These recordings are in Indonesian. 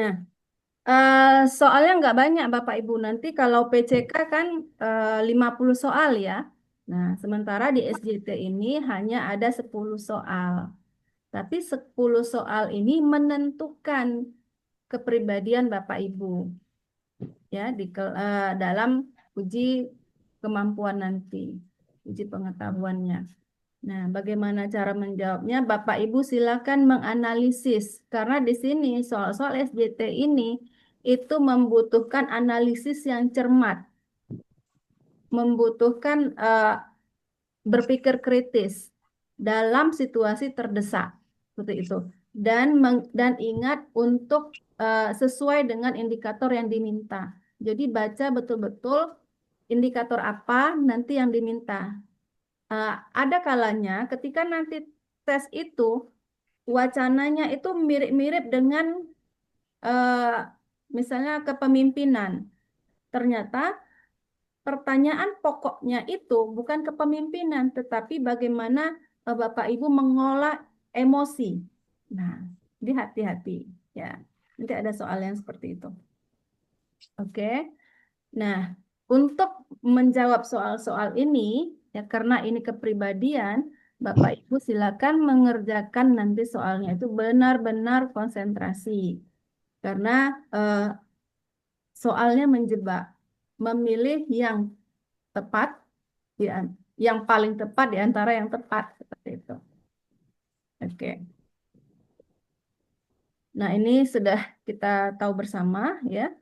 Nah, soalnya nggak banyak Bapak Ibu. Nanti kalau PCK kan 50 soal ya. Nah, sementara di SJT ini hanya ada 10 soal. Tapi 10 soal ini menentukan kepribadian Bapak Ibu ya dalam uji kemampuan nanti, uji pengetahuannya. Nah, bagaimana cara menjawabnya? Bapak Ibu silakan menganalisis karena di sini soal-soal SJT ini itu membutuhkan analisis yang cermat, membutuhkan berpikir kritis dalam situasi terdesak seperti itu. Dan ingat untuk sesuai dengan indikator yang diminta. Jadi baca betul-betul indikator apa nanti yang diminta. Ada kalanya ketika nanti tes itu wacananya itu mirip-mirip dengan eh, misalnya kepemimpinan. Ternyata pertanyaan pokoknya itu bukan kepemimpinan, tetapi bagaimana Bapak Ibu mengolah emosi. Nah, jadi hati-hati ya. Nanti ada soal yang seperti itu. Oke. Nah, untuk menjawab soal-soal ini, ya karena ini kepribadian, Bapak Ibu silakan mengerjakan nanti soalnya itu benar-benar konsentrasi. Karena eh, soalnya menjebak, memilih yang tepat, ya, yang paling tepat di antara yang tepat, seperti itu. Oke. Nah, ini sudah kita tahu bersama ya,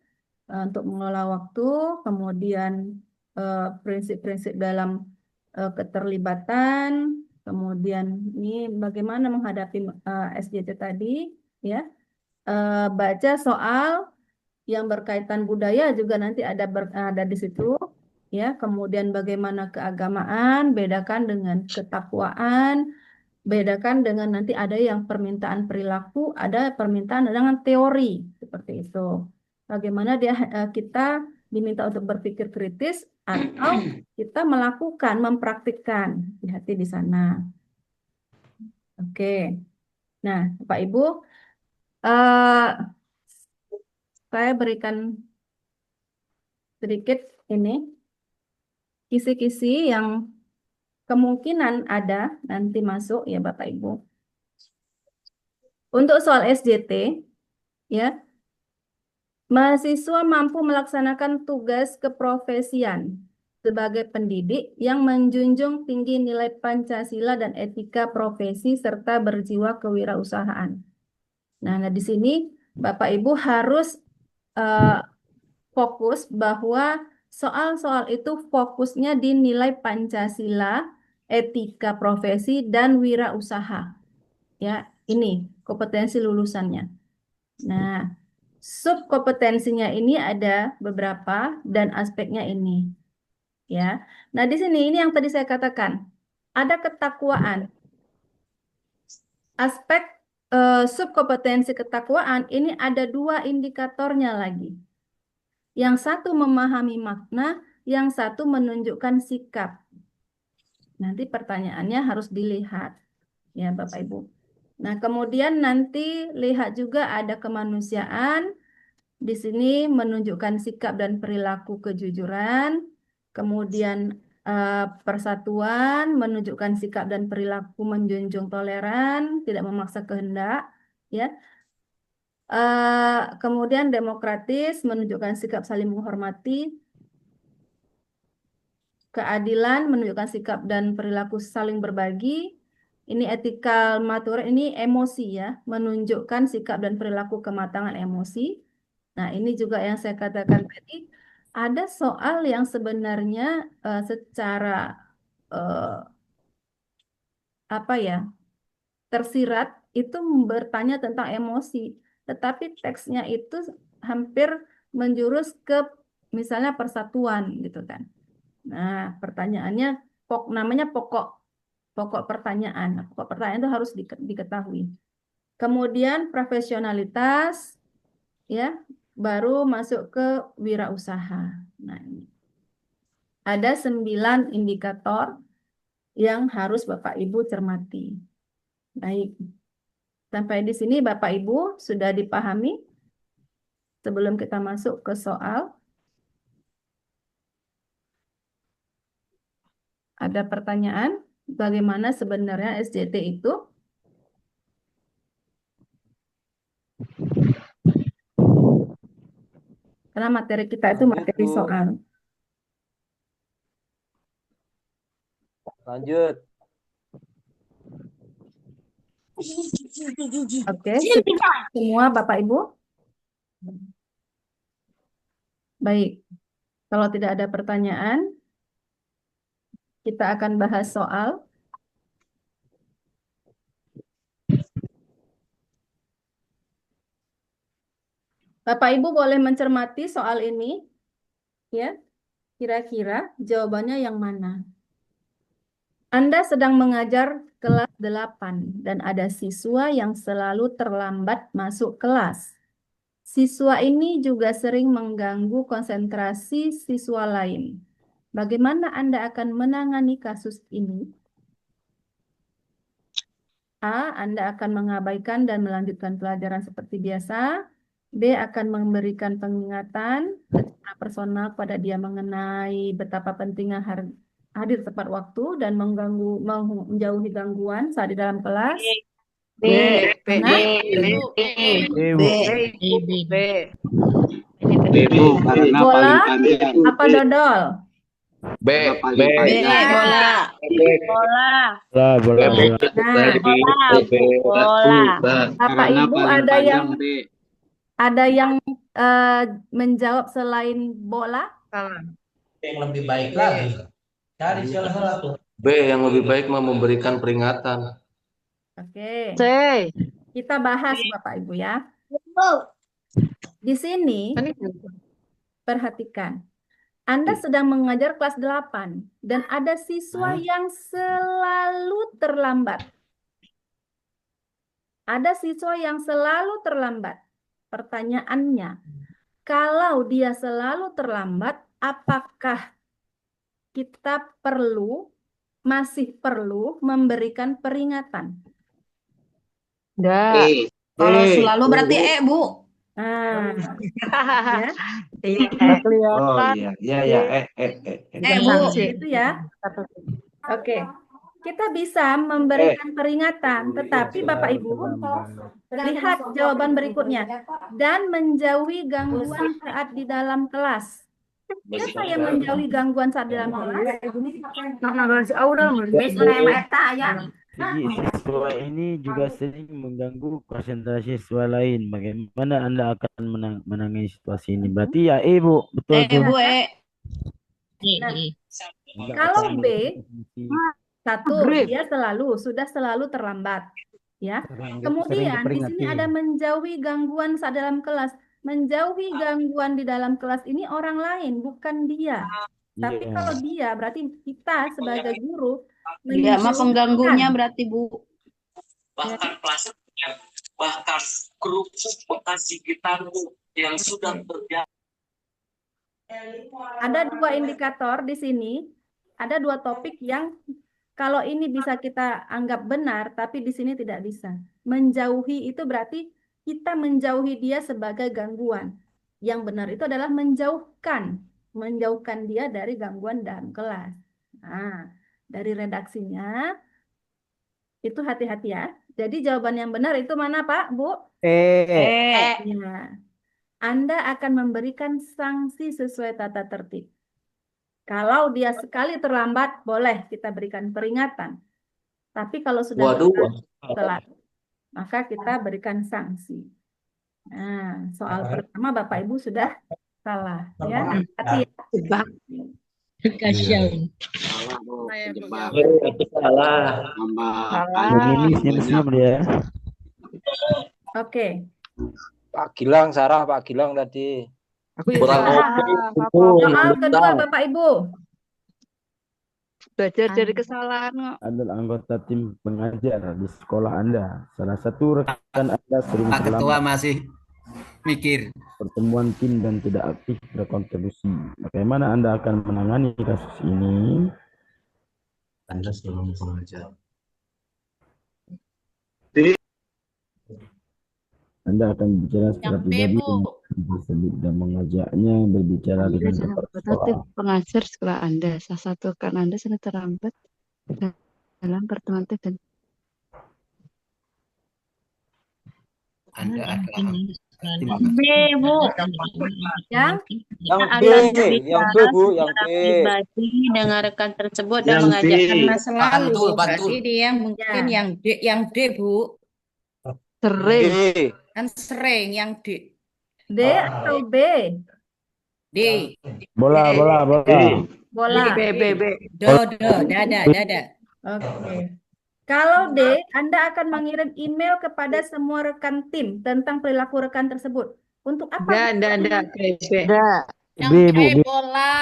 untuk mengelola waktu, kemudian prinsip-prinsip dalam keterlibatan, kemudian ini bagaimana menghadapi SJT tadi, ya. Baca soal yang berkaitan budaya juga nanti ada di situ, ya. Kemudian bagaimana keagamaan, bedakan dengan ketakwaan, bedakan dengan nanti ada yang permintaan perilaku, ada permintaan dengan teori seperti itu. Bagaimana kita diminta untuk berpikir kritis atau kita melakukan, mempraktikkan. Hati-hati di sana. Oke. Nah, Pak Ibu, eh, saya berikan sedikit ini kisi-kisi yang kemungkinan ada nanti masuk ya Bapak Ibu. Untuk soal SJT, ya, mahasiswa mampu melaksanakan tugas keprofesian sebagai pendidik yang menjunjung tinggi nilai Pancasila dan etika profesi serta berjiwa kewirausahaan. Nah, di sini Bapak Ibu harus eh, fokus bahwa soal-soal itu fokusnya di nilai Pancasila, etika profesi, dan wirausaha. Ya, ini kompetensi lulusannya. Nah, subkompetensinya ini ada beberapa dan aspeknya ini, ya. Nah, di sini ini yang tadi saya katakan, ada ketakwaan. Aspek subkompetensi ketakwaan ini ada dua indikatornya lagi. Yang satu memahami makna, yang satu menunjukkan sikap. Nanti pertanyaannya harus dilihat, ya Bapak Ibu. Nah, kemudian nanti lihat juga ada kemanusiaan. Di sini menunjukkan sikap dan perilaku kejujuran, kemudian persatuan menunjukkan sikap dan perilaku menjunjung toleran, tidak memaksa kehendak, ya. Kemudian demokratis menunjukkan sikap saling menghormati, keadilan menunjukkan sikap dan perilaku saling berbagi. Ini etikal matur, ini emosi ya, menunjukkan sikap dan perilaku kematangan emosi. Nah, ini juga yang saya katakan tadi, ada soal yang sebenarnya secara eh, apa ya, tersirat itu bertanya tentang emosi, tetapi teksnya itu hampir menjurus ke misalnya persatuan gitu kan. Nah, pertanyaannya namanya pokok pokok pertanyaan. Nah, pokok pertanyaan itu harus diketahui. Kemudian profesionalitas, ya, baru masuk ke wirausaha. Nah, ini ada 9 indikator yang harus Bapak Ibu cermati. Baik, sampai di sini Bapak Ibu sudah dipahami? sebelum kita masuk ke soal, ada pertanyaan, bagaimana sebenarnya SJT itu? Karena materi kita itu materi soal. Lanjut. Oke, semua Bapak Ibu? Baik, kalau tidak ada pertanyaan, kita akan bahas soal. Bapak Ibu boleh mencermati soal ini, ya. Kira-kira jawabannya yang mana? Anda sedang mengajar kelas 8 dan ada siswa yang selalu terlambat masuk kelas. Siswa ini juga sering mengganggu konsentrasi siswa lain. Bagaimana Anda akan menangani kasus ini? A. Anda akan mengabaikan dan melanjutkan pelajaran seperti biasa. B. Akan memberikan pengingatkan secara personal kepada dia mengenai betapa pentingnya hadir tepat waktu dan menjauhi gangguan saat di dalam kelas. B. Mana? Bu, karena Bola paling panjang. apa dodol? B. Bola. Bapak Karena Ibu paling ada yang panjang B. menjawab selain bola? Yang lebih baik lagi. Cari salah satu. B, yang lebih baik memberikan peringatan. Oke. C. Kita bahas Bapak Ibu ya. Di sini perhatikan. Anda sedang mengajar kelas 8 dan ada siswa yang selalu terlambat. Ada siswa yang selalu terlambat. Pertanyaannya, kalau dia selalu terlambat, apakah kita masih perlu memberikan peringatan? Enggak. Kalau selalu berarti Bu. Nah, ya. Oh iya. Bu. Itu ya. Oke. Kita bisa memberikan peringatan, tetapi Bapak Ibu lihat jawaban berikutnya dan menjauhi gangguan saat di dalam kelas. Siapa yang menjauhi gangguan saat di dalam kelas? Jadi siswa ini juga sering mengganggu konsentrasi siswa lain. Bagaimana Anda akan menangani situasi ini? Berarti ya Bu, betul tuh. Bu. Nah, kalau B, satu, dia sudah selalu terlambat. Ya. Kemudian di sini ada menjauhi gangguan saat dalam kelas. Menjauhi gangguan di dalam kelas ini orang lain, bukan dia. Tapi kalau dia, berarti kita sebagai guru Dia mah pengganggunya berarti Bu. Bahkan bahkan grup vokasi kita yang sudah berjalan. Ada dua indikator di sini. Ada dua topik yang kalau ini bisa kita anggap benar, tapi di sini tidak bisa. Menjauhi itu berarti kita menjauhi dia sebagai gangguan. Yang benar itu adalah menjauhkan dia dari gangguan dalam kelas. Nah, dari redaksinya itu hati-hati ya. Jadi jawaban yang benar itu mana Pak, Bu? Ya. Anda akan memberikan sanksi sesuai tata tertib. Kalau dia sekali terlambat, boleh kita berikan peringatan. Tapi kalau sudah telat, maka kita berikan sanksi. Nah, soal pertama Bapak Ibu sudah salah. Ya, hati ya. Kasihan. Salah. Senyum dia. Oke. Pak Gilang tadi. Kurang Soal kedua Bapak Ibu. Belajar dari kesalahan. Adalah anggota tim pengajar di sekolah Anda. Salah satu rekan Anda sering Pak Ketua masih mikir. Pertemuan tim dan tidak aktif berkontribusi. Bagaimana Anda akan menangani kasus ini? Anda selalu pengajar. Anda akan bicara secara Yang B, pribadi Bu. dengan tersebut dan mengajaknya berbicara dengan kepala sekolah. Pengajar sekolah Anda, salah satu kan Anda sangat terlambat dalam pertemuan dan Anda adalah B, Bu. Yang Yang B, Akan yang B, Bu, yang B. pribadi dengan rekan tersebut dan Yang mengajarkan B. masa lalu. Bantul, Berarti bantul. dia mungkin Ya. yang D, Bu. sering. B. Kan sering yang D. D atau B? D. Bola. Bola. Dada. Oke. Kalau D, Anda akan mengirim email kepada semua rekan tim tentang perilaku rekan tersebut. Untuk apa? Ada. Yang B, B, Bu, B. bola.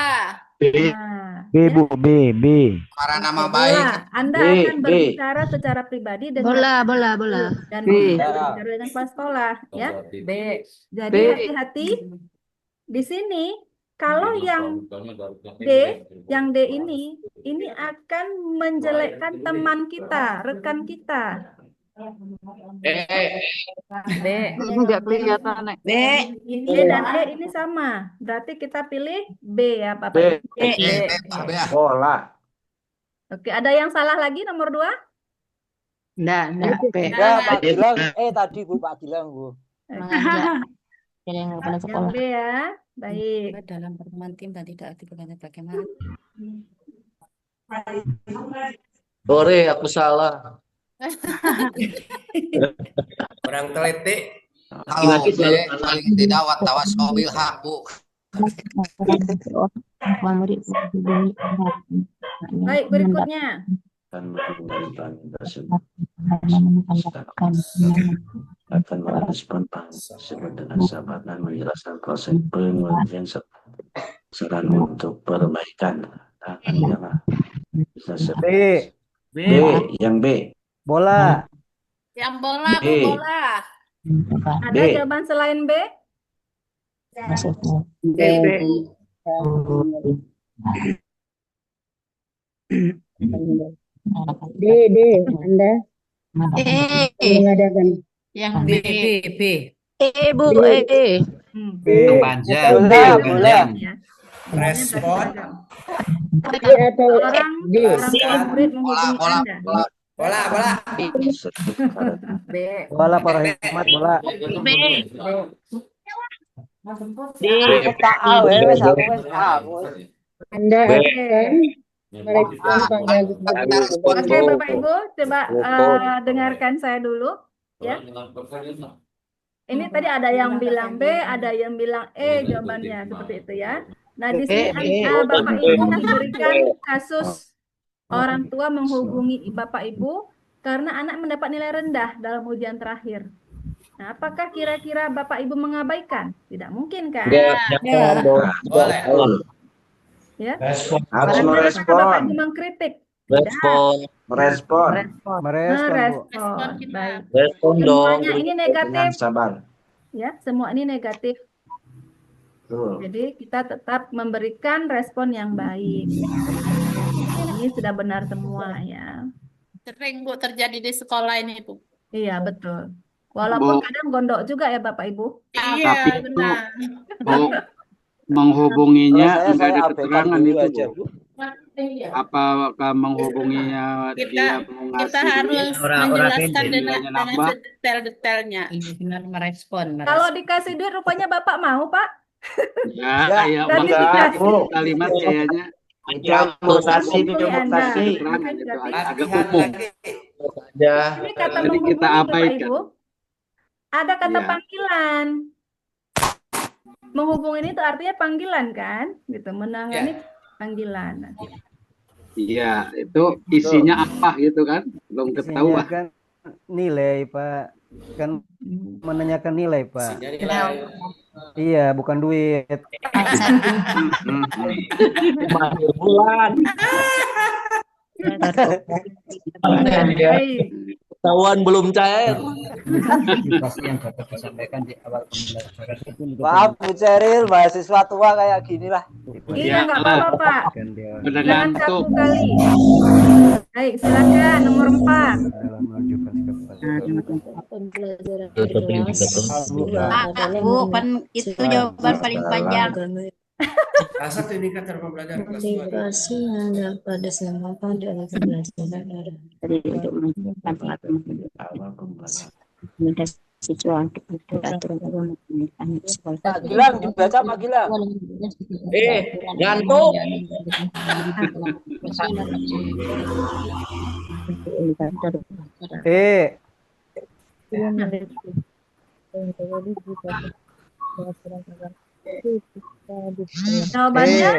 Nah, B, Bu, B. Para nama bola. baik. Anda B, akan B. berbicara secara pribadi dengan Bola. dan B. berbicara dengan kepala sekolah, ya. B. Jadi B. hati-hati di sini. Kalau yang D ini akan menjelekkan teman kita, rekan kita. B. Enggak kelihatan. B. B dan E ini sama. Berarti kita pilih B ya, Bapak. B. Ibu. Bola. Oke, ada yang salah lagi nomor 2? Enggak, B. Ya, Pak Gilang. Tadi Bu, Pak Gilang, Bu. Mengajak yang pada Yang sekolah. B ya. Baik. Dalam pertemuan tim dan tidak aktif bagaimana? Sorry, aku salah. Orang teliti. Kalau B saling tidak watawas mobil hak, Bu. Baik, berikutnya. Akan merespon tersebut dengan sabar dan menjelaskan proses pengujian saran untuk perbaikan. B. B, yang B. Bola. Yang bola, B. Bu, bola. Ada jawaban selain B? B. D. Anda mengadakan. Yang B. Bu. B. Panjang. Bola. Ya. Respon. Atau Orang murid menghubungi Anda. Bola. B. Bola para hemat bola. B. Anda akan merespon panggilan Oke, Bapak Ibu, coba dengarkan saya dulu. Ya. Ini tadi ada yang bilang B, ada yang bilang E jawabannya seperti itu ya. Nah, di sini Bapak Ibu memberikan kasus orang tua menghubungi Bapak Ibu karena anak mendapat nilai rendah dalam ujian terakhir. Nah, apakah kira-kira Bapak Ibu mengabaikan? Tidak mungkin kan? Boleh. Ya. Respon. Harus Karena Bapak merespon. Ibu mengkritik. Merespon. Merespon. Baik. Respon dong. Semuanya ini Dengan negatif. sabar. Ya, semua ini negatif. Betul. Jadi kita tetap memberikan respon yang baik. Ini sudah benar semua ya. Sering, Bu, terjadi di sekolah ini, Bu. Iya, betul. Walaupun Bu. kadang gondok juga ya Bapak Ibu. Iya, Tapi itu benar. Bu, menghubunginya Kalau enggak ada saya abaikan keterangan dulu itu, aja, Bu. Bu. Apakah menghubunginya dia mau Kita ngasih harus Orang-orang menjelaskan dengan nilainya nambah? sedetail-detailnya. Ini benar merespon. Kalau dikasih duit rupanya Bapak mau, Pak? Ya, Tadi maksudnya dikasih. kalimat kayaknya Mutasi, Anda. keterangan itu Berarti agak umum. Ya. ini kata Jadi menghubungi kita Bapak abaikan. Ibu. Ada kata Iya. panggilan. Menghubungi itu artinya panggilan kan? Gitu, menangani panggilan. Iya, itu isinya apa gitu kan? Belum ketahuan. Kan nilai, Pak. Kan menanyakan nilai, Pak. Iya, bukan duit. Bulan. Baik. Ketahuan belum cair. Pasti yang dapat disampaikan di awal pembelajaran itu. Maaf Bu Ceril, mahasiswa tua kayak gini lah. Iya, nggak apa-apa, Pak. Kan dia Jangan Mengantuk. satu kali. Baik, silakan nomor 4. dalam mengajukan sikap Pembelajaran Tuh, tapi kelas juga tuh. adalah Bu, kan itu jawaban paling panjang. Salah satu indikator pembelajaran kelas 2 motivasi yang dapat disamakan dengan pembelajaran dari Untuk menentukan pengaturan siswa untuk aturan pendidikan di sekolah. Pak Gilang dibaca Pak Gilang. Ngantuk. Jawabannya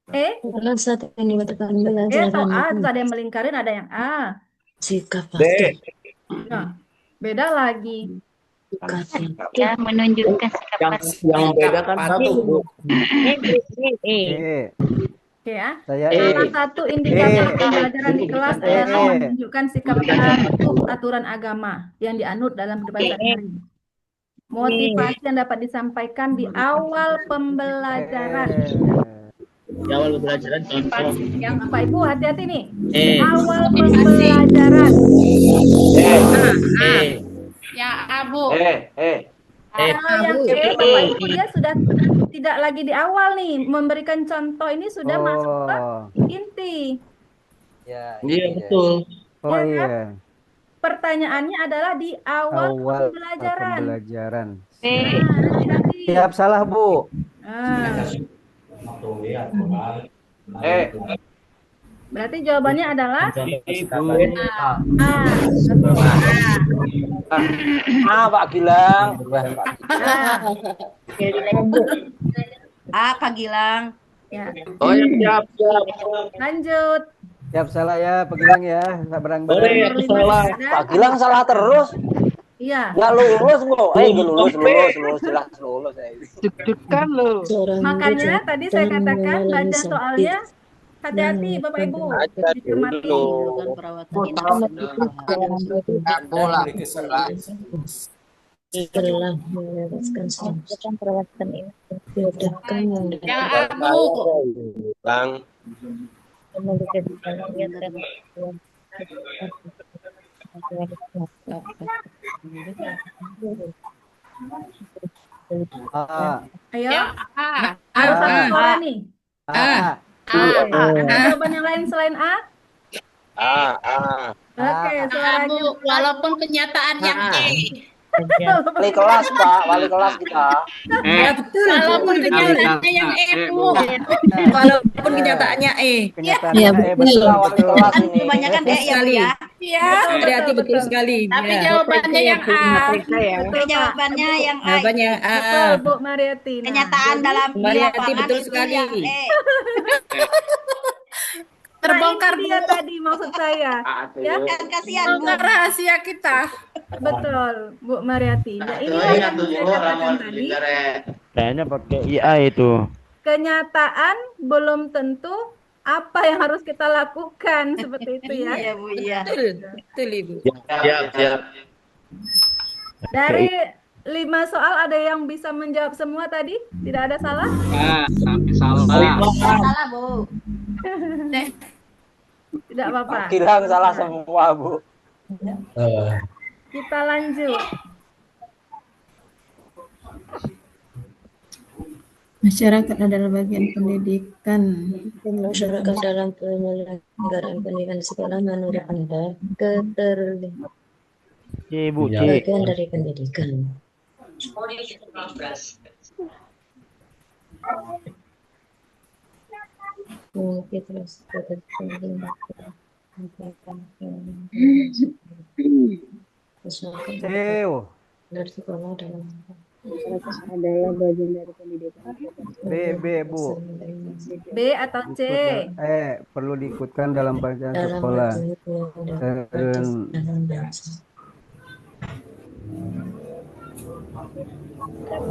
Kelas satu yang dibutuhkan atau pembelajaran A, terus ada yang melingkarin, ada yang A. sikap B. patuh, Nah, beda lagi. sikap patuh. Ya, menunjukkan sikap Yang beda kan satu, Bu. Oke ya. Saya Salah satu indikator pembelajaran di kelas adalah menunjukkan sikap patuh aturan agama yang dianut dalam kehidupan sehari-hari. Motivasi yang dapat disampaikan di awal pembelajaran. Di awal pembelajaran contoh. Yang Bapak Ibu hati-hati nih. Di awal pembelajaran. Ya, Abu. Kalau yang E, Bapak Ibu dia sudah tidak lagi di awal nih. Memberikan contoh ini sudah masuk ke inti. Iya, betul. Oh Ya, iya. Pertanyaannya adalah di awal pembelajaran. Pembelajaran. Nah, hati-hati. Siap salah, Bu. Nah, berarti jawabannya adalah Pak Gilang. Pak Gilang. ya. Oh, yang siap. Lanjut. Siap salah ya, pegilang ya. Nggak berang-berang. Aku salah. Pak Gilang salah terus. Iya. Nggak lulus kok. Lulus, jelas lulus. Deg-degan loh. Makanya tadi saya katakan baca soalnya hati-hati Bapak Ibu. Dicermati. Bola. Telah melewatkan perawatan ini diadakan yang Ya, Abu. Bang. Ayo. Ya, Harus satu suara nih. Ada jawaban yang lain selain A? Oke, suaranya. Abu, walaupun kenyataannya E. Wali kelas Pak, wali kelas kita. Walaupun kenyataannya yang E, Bu. walaupun kenyataannya Kenyataan Iya, betul. Wali kelas ini. kebanyakan ya Bu ya. Iya. Hati-hati betul sekali. Tapi jawabannya yang A. Betul, Pak. Jawabannya yang A. Jawabannya A. Betul, Bu Mariati. Nah, Kenyataan dalam Mariati lapangan betul itu sekali. yang E. terbongkar dia tadi maksud saya. Ya, Kan kasihan Bu. Rahasia kita. betul, Bu Mariati. Nah, inilah yang saya katakan tadi. Kayaknya pakai IA itu. Kenyataan belum tentu apa yang harus kita lakukan seperti itu ya. Iya Bu, iya. Betul Ibu. Siap. Dari 5 soal ada yang bisa menjawab semua tadi? Tidak ada salah? Sampai salah. Salah Bu. Tidak apa-apa. Pak Gilang salah semua Bu. Kita lanjut. Masyarakat adalah bagian pendidikan. masyarakat dalam penyelenggaraan pendidikan di sekolah menurut Anda C, Bu, C. bagian dari pendidikan. Mungkin terus Ceo. dari sekolah dalam Adalah bagian dari pendidikan. B, Bu. B atau C? Perlu diikutkan dalam pelajaran dalam sekolah. dalam bangsa.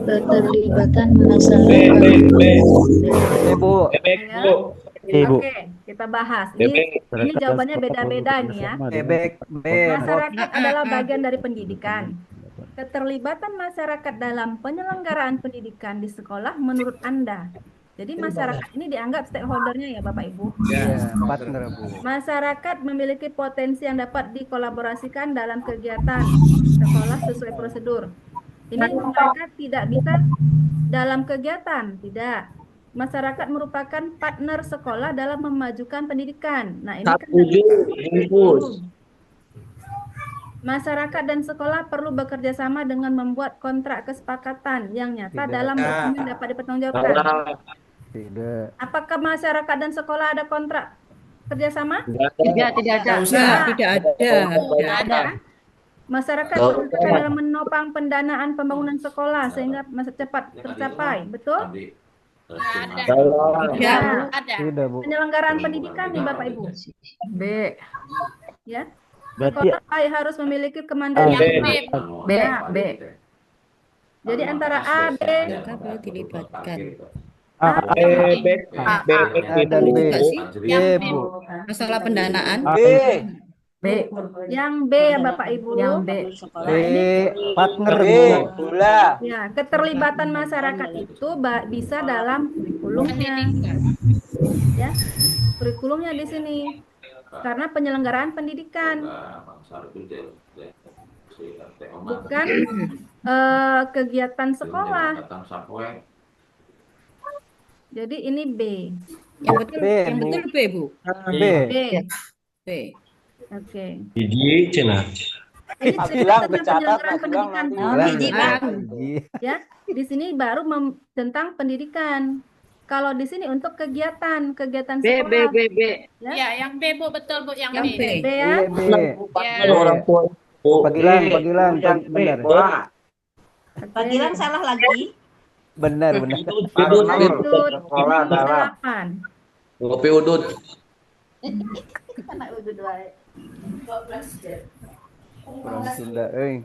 Keterlibatan masyarakat. C, Bu. C, Bu. Oke, kita bahas. Ini jawabannya beda-beda nih ya. B. Masyarakat adalah bagian dari pendidikan. Keterlibatan masyarakat dalam penyelenggaraan pendidikan di sekolah menurut Anda Jadi masyarakat ini dianggap stakeholdernya ya Bapak Ibu. Ya, partner Bu. Masyarakat memiliki potensi yang dapat dikolaborasikan dalam kegiatan sekolah sesuai prosedur. Ini mereka tidak bisa dalam kegiatan, tidak. Masyarakat merupakan partner sekolah dalam memajukan pendidikan. Nah, ini kan masyarakat dan sekolah perlu bekerja sama dengan membuat kontrak kesepakatan yang nyata dalam dokumen dapat dipertanggungjawabkan. Tidak. Apakah masyarakat dan sekolah ada kontrak kerjasama? Tidak ada. Tidak ada. Masyarakat bekerja dalam menopang pendanaan pembangunan sekolah sehingga cepat tercapai, betul? Tidak ada. Tidak Bu. Penyelenggaraan pendidikan nih Bapak Ibu. B. Ya. Berarti Sekolah harus memiliki kemandirian. B. B. Jadi antara A, B, Dilibatkan. A, B, dan B. B Bu. Masalah pendanaan. B. B. yang B ya Bapak Ibu. Yang B. B partner B. Bu. Bola. Ya, keterlibatan masyarakat itu bisa dalam kurikulumnya. Ya. Kurikulumnya di sini. Karena penyelenggaraan pendidikan. Bukan kegiatan sekolah. Jadi ini B. Yang betul, B, yang Bu. betul B, Bu. B. B. B. Oke. Gigi cina. Ini Pak cerita Gilang tentang bercatat, penyelenggaraan Pak Gilang pendidikan. nanti. Ya, di sini baru tentang pendidikan. Kalau di sini untuk kegiatan sekolah. B. Ya, Ya, yang B, Bu, betul, Bu, yang Yang B. B. B ya. B. Ya. Orang tua. Pagilang benar. Panggilan salah lagi. Benar. Sekolah dalam. 8. Ngopi udut. Orang Sunda euy.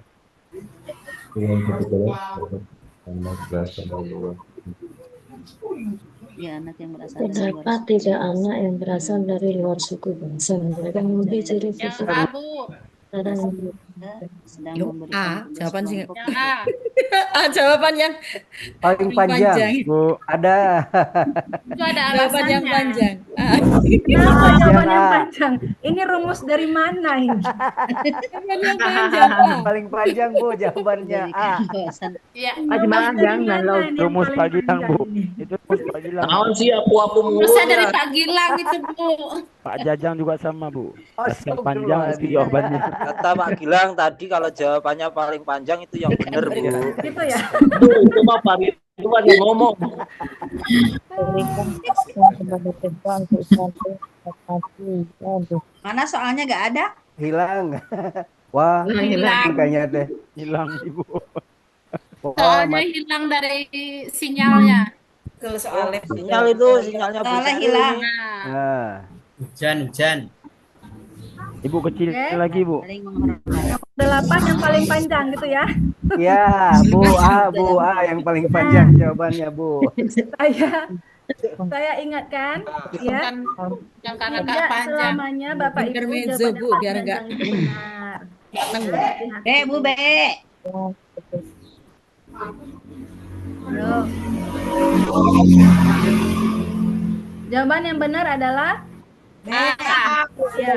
Ya, anak yang berasal Terdapat tiga anak yang berasal dari luar suku bangsa. Mereka memiliki ciri Yang fisik A, Bu. sedang Yuk, memberikan jawaban sih. Yang A. Jawaban yang Paling panjang Bu. Ada. Itu ada jawaban yang alasannya. panjang. Kenapa jawaban yang A. panjang? Ini rumus dari mana ini? Jawaban yang panjang. Paling panjang Bu jawabannya A. Iya. Rumus dari mana ini yang Rumus paling Pagilang Bu. panjang ini? Itu rumus Pagilang. Naon sih apu-apu mulu. Bisa dari Pak Gilang itu, Bu. Pak Jajang juga sama Bu. Yang panjang itu jawabannya. Kata Pak Gilang tadi kalau jawabannya paling panjang itu yang benar, Bu. Gitu ya. Itu mah Pak itu mah dia ngomong. Mana soalnya nggak ada? Hilang. Wah, Hilang. kayaknya teh hilang Ibu. Soalnya hilang dari sinyalnya. Kalau soalnya Sinyalnya soalnya bisa hilang. Nah, Nah, Hujan. Ibu kecil lagi Bu. 8 yang paling panjang gitu ya. Ya, Bu A yang paling panjang jawabannya Bu. Saya ingatkan ya. yang karena Tidak panjang. selamanya Bapak Ibu Intermezzo, jawabannya Bu, biar nggak- panjang itu benar. B, Bu, B. Loh. Jawaban yang benar adalah ya,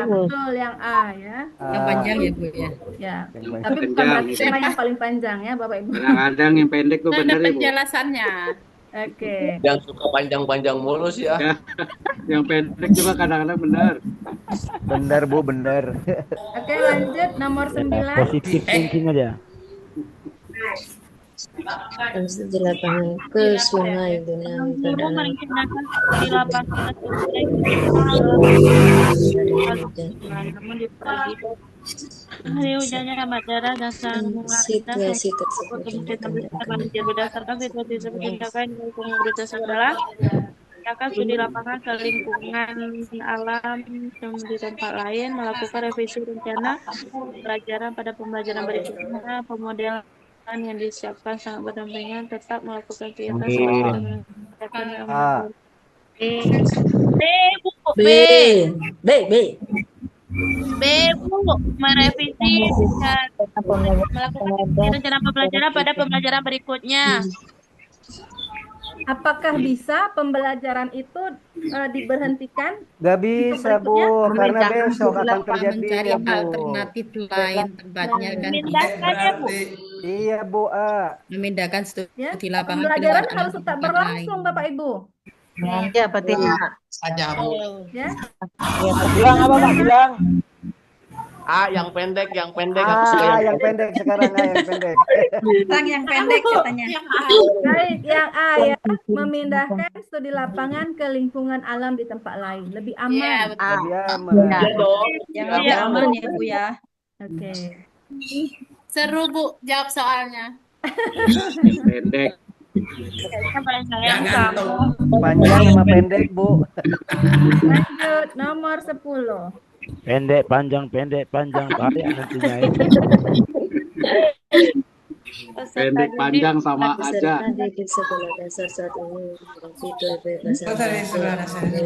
betul yang A ya. Yang panjang ya, Bu ya. Ya. Yang panjang. Tapi bukan berarti tema yang paling panjang ya, Bapak Ibu. Kadang-kadang yang pendek tuh Ada benar Ibu. penjelasannya. Oke. Yang suka panjang-panjang mulu sih ya. Yang pendek juga kadang-kadang benar. Benar Bu, benar. Oke, lanjut nomor 9. Positif thinking aja. Harus di lapangan ke sungai dengan Guru keadaan merencanakan di lapangan sungai namun di pagi hari hujannya amat deras dan sangat situasi tersebut banjir berdasarkan situasi tersebut tindakan dari pemerintah adalah tindakan studi lapangan ke lingkungan alam di tempat lain, melakukan revisi rencana pelajaran pada pembelajaran berikutnya, pemodelan yang disiapkan sangat berdampingan, tetap melakukan kegiatan sesuai dengan A. B, Bu, merevisi dan melakukan rencana pembelajaran pada pembelajaran berikutnya. Apakah bisa pembelajaran itu diberhentikan Gak untuk bisa berikutnya? Bu, karena Memindahkan besok akan sekolah terjadi mencari ya Bu. alternatif lain tempatnya kan bisa. Memindahkan ya, Bu. Iya Bu, Memindahkan Ya, studi lapangan pembelajaran pendidikan harus ke tetap tempat lain. berlangsung, Bapak Ibu. Ya, Pak Tidak saja, Bu. Ya, Bilang apa Pak? Bilang. Yang pendek aku suka yang pendek sekarang yang pendek. Sang yang pendek katanya. baik. Yang A ya, memindahkan studi lapangan ke lingkungan alam di tempat lain, lebih aman. Iya, betul. Lebih aman. Iya dong. Yang Iya, lebih aman Bu. ya, Bu ya. Oke. Seru, Bu, jawab soalnya. Pendek. Kayaknya paling saya yang Jangan sama. tuh. Panjang sama pendek Bu. Lanjut, nomor 10. Pendek panjang bahaya nantinya itu. Pendek panjang sama aja. Peserta didik sekolah dasar saat ini video bebas Dari sebelah dasar ini.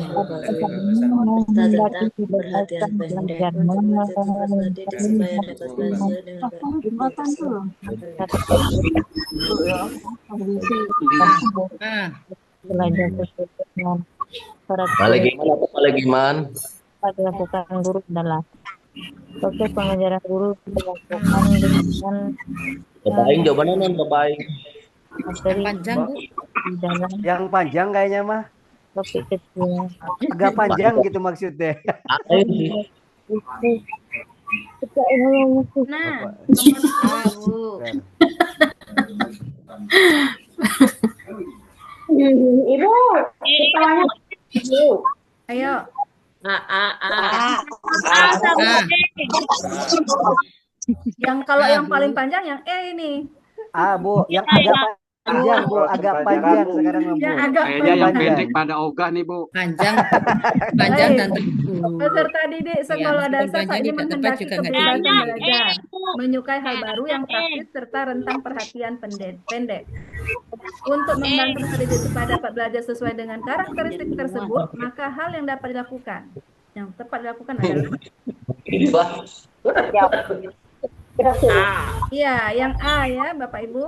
tentang perhatian pendek untuk peserta didik supaya dapat belajar dengan Apalegiman. dilakukan guru adalah proses pengajaran guru dilakukan dengan Bapaing jawabannya non bapaing. materi Panjang, Bu. di dalam Yang panjang kayaknya mah. topik kecil. Agak panjang gitu maksudnya. Nah, nomor Bu. Ibu, ayo. Yang kalau yang paling panjang yang E ini. Bu, yang agak panjang Bu, agak panjang sekarang Bu. Yang agak Kayaknya yang panjang. pendek pada ogah nih Bu. Panjang dan terukur. Peserta didik sekolah Yang dasar panjang saat ini juga tepat menghendaki juga nggak kebebasan jelas. belajar, menyukai hal baru yang praktis serta rentang perhatian pendek. Untuk membantu peserta didik supaya dapat belajar sesuai dengan karakteristik tersebut, maka hal yang dapat dilakukan, yang tepat dilakukan adalah iya, yang A ya, Bapak Ibu.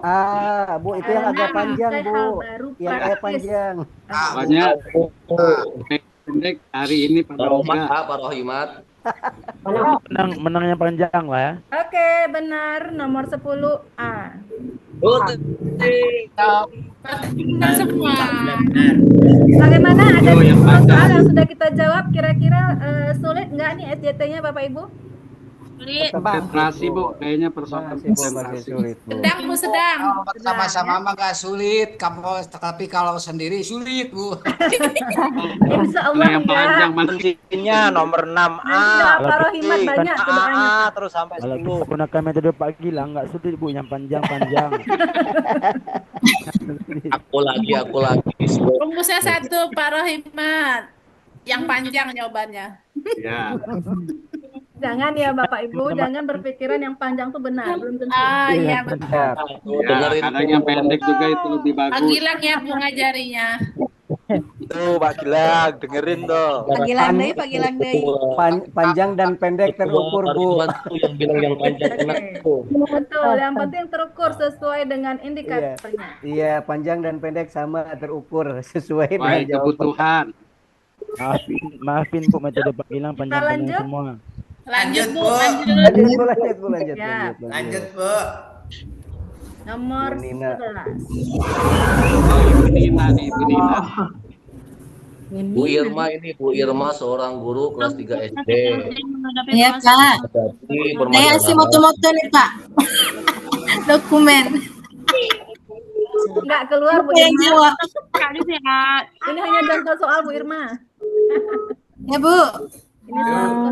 Bu, itu yang agak panjang Menyukai Bu. hal baru Yang praktis. panjang. Pokoknya pendek hari ini pada ogah. Pak Rohimat. Menangnya panjang lah ya. Oke, benar. Nomor 10A. benar semua. Bagaimana? Ada Yo, yang 10 soal panjang. yang sudah kita jawab. Kira-kira sulit nggak nih SJT-nya, Bapak Ibu? Sulit. Konsentrasi Bu, kayaknya persoalan konsentrasi. Sulit Bu. Sedang, Bu, sedang. Kalau sama-sama mah nggak sulit, tapi kalau sendiri sulit, Bu. Insya Allah Yang panjang enggak. mana? Kuncinya nomor 6A. Nanti Pak Rohimat banyak tuh doanya. A terus sampai Kalau 10. kita gunakan metode Pak Gilang nggak sulit Bu, yang panjang. Aku lagi. Rumusnya satu, Pak Rohimat. Yang panjang jawabannya. Ya. Jangan ya Bapak Ibu, jangan berpikiran yang panjang tuh benar, belum tentu. Iya, betul. Benar. Ya, kadang yang pendek juga itu lebih Pak bagus. Gilang ya, Bu, ngajarinya. Tuh Pak Gilang, dengerin tuh. Pak Gilang deui. Panjang dan pendek terukur Bu. Yang bilang yang panjang enak tuh. Betul, yang penting terukur sesuai dengan indikatornya. Iya, panjang dan pendek sama terukur sesuai dengan Baik jawaban. kebutuhan. Maafin Bu, metode Pak Gilang panjang lanjut. semua. Lanjut, Bu, Lanjut. Ya. Lanjut, Bu. Nomor Bu Nina. 11. Bu Nina nih, Bu Nina. Bu Irma seorang guru kelas 3 SD. Iya, Pak. Jadi permasalahan moto-moto nih, Pak. Dokumen. Nggak keluar Bu Yang Irma. jawab. Kali sehat. Ini hanya contoh soal Bu Irma. Ya, Bu. Ini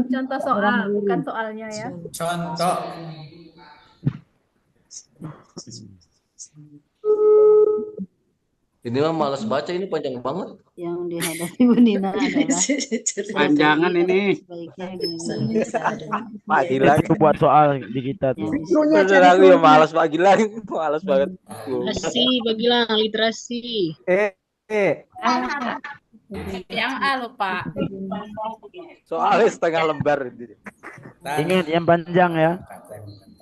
contoh soal, bukan soalnya ya. Contoh. ini mah malas baca, ini panjang banget. Yang dihadapi Bu Nina adalah Panjangan ini. sebaiknya gimana Pak Gilang. Itu buat soal di kita tuh. Bener aku ya malas Pak Gilang. Malas banget. literasi bagilah literasi. Yang A loh, Pak. Soalnya setengah lembar. Ingat yang panjang ya.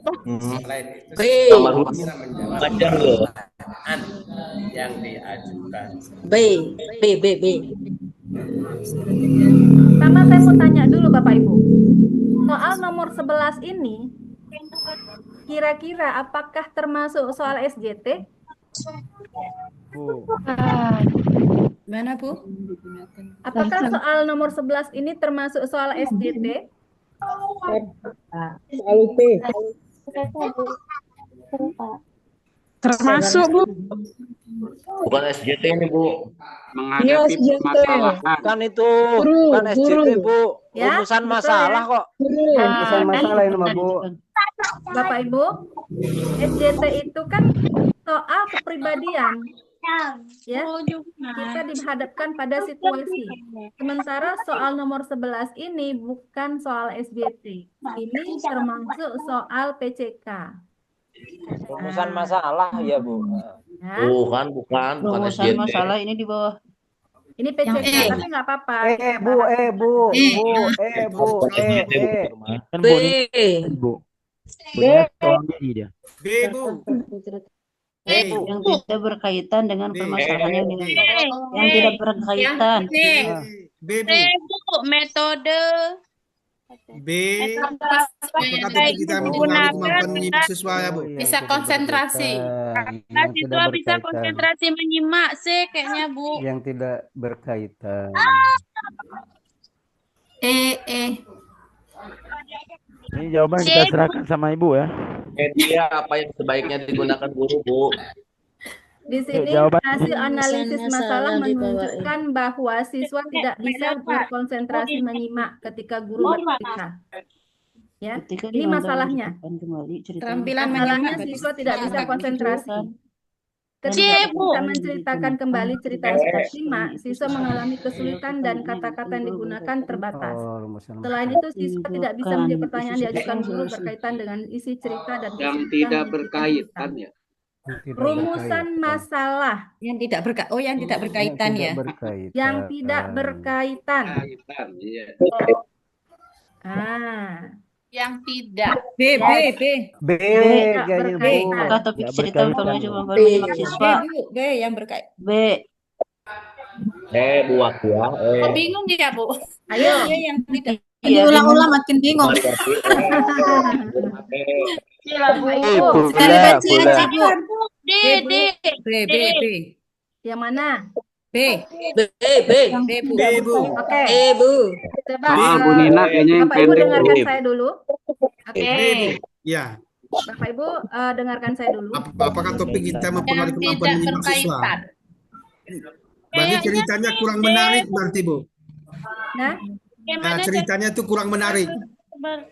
Selain itu, B. bisa menjawab Panjang loh. pertanyaan yang diajukan. B. B. Pertama saya mau tanya dulu Bapak Ibu. Soal nomor 11 ini, kira-kira apakah termasuk soal SJT? Bu. Mana, Bu? Apakah soal nomor 11 ini termasuk soal SJT? Soal P. Termasuk, Bu. Bukan SJT ini, Bu. Menghadapi permasalahan. Kan itu, Guru, kan SJT, guru. Bu. Ya, Rumusan betul masalah ya. kok. Rumusan masalah ini mah, Bu. Bapak Ibu, SJT itu kan soal kepribadian. Ya, kita dihadapkan pada situasi. Sementara soal nomor 11 ini bukan soal SJT. Ini termasuk soal PCK. Rumusan masalah ya, Bu. Ya. Bukan Rumusan SJT. masalah ini di bawah. Ini PCK, tapi nggak apa-apa. Bu. Kan B. Bu ini, Bu. Punya tolong jadi dia. B, Bu. Yang tidak berkaitan dengan permasalahan yang tidak berkaitan. B, Bu. Bu, metode B. Apakah kita mempengaruhi kemampuan menyimak siswa ya, Bu? Bisa konsentrasi. karena siswa bisa konsentrasi menyimak sih kayaknya, Bu. Yang tidak berkaitan. Ini jawaban kita serahkan sama Ibu ya. Media apa yang sebaiknya digunakan guru, Bu? Di sini jawaban. hasil analisis masalah masalah di bawah menunjukkan bahwa siswa tidak bisa berkonsentrasi menyimak ketika guru bercerita. Ya, Ketika ini diundang masalahnya. menjelaskan kembali cerita Keterampilan Masalahnya menyimak siswa tidak bisa konsentrasi. Dan Ketika Bu. bisa menceritakan kembali cerita yang sudah simak, siswa mengalami kesulitan dan kata-kata yang digunakan terbatas. Selain itu, siswa tidak bisa menjawab pertanyaan diajukan guru berkaitan dengan isi cerita dan Yang kesulitan tidak mengikuti berkaitan cerita. ya. Rumusan masalah Yang tidak berkaitan ya. yang tidak berkaitan. Berkaitan, iya. Yang tidak. B Tidak kayaknya, Bu. berkaitan. apakah topik Nggak cerita berkaitan, utama Bu. cuma menyimak siswa? B yang berkaitan. B. Buat ya. Kok bingung ya, Bu? Ayo. B yang tidak. Diulang-ulang makin bingung. Bapak Ibu, Sekali baca aja, Bu. D. B. yang mana? B. B. Bu. Oke, Bu. coba Soal Bu Nina kayaknya yang Bapak Ibu pendek. dengarkan Bu. saya dulu. Oke, Ya. Bapak Ibu dengarkan saya dulu. Apakah topik kita mempengaruhi kemampuan Tidak menyimak siswa? berkaitan. Berarti ceritanya kurang menarik berarti, Bu. Nah, Nah, ceritanya itu kurang menarik.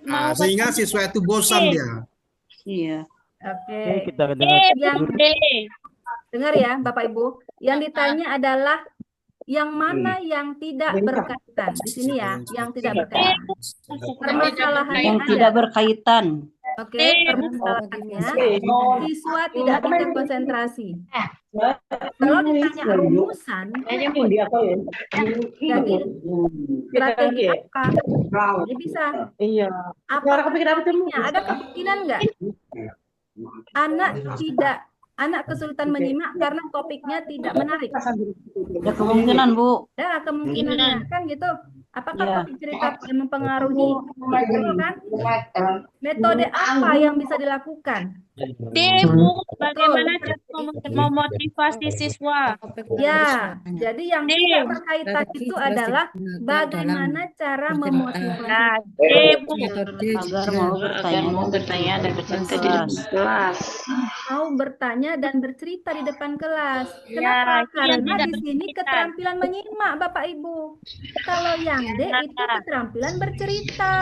Nah, sehingga siswa itu bosan dia. Iya. oke. Oke, kita dengar Yang D. dengar ya, Bapak Ibu. Yang ditanya adalah yang mana yang tidak berkaitan. Di sini ya, yang tidak berkaitan. Permasalahannya Yang ada. tidak berkaitan. Oke, permasalahannya siswa tidak bisa konsentrasi. Kalau ditanya rumusan, jadi strategi apa? Jadi bisa. Apa topiknya? Ada kemungkinan nggak? Anak kesulitan menyimak karena topiknya tidak menarik. Ada kemungkinan, Bu. Ada kemungkinannya, kan gitu. Apakah Iya. topik cerita yang mempengaruhi? Betul kan? Metode apa yang bisa dilakukan? D, Bu. Bagaimana cara memotivasi siswa? Ya, jadi yang tidak berkaitan itu adalah bagaimana cara memotivasi. Nah, D, Bu. Agar mau bertanya dan bercerita di depan kelas. Mau bertanya dan bercerita di depan kelas. Ya, Kenapa? itu yang Karena tidak di sini berkaitan. keterampilan menyimak, Bapak Ibu. Kalau yang D itu keterampilan bercerita.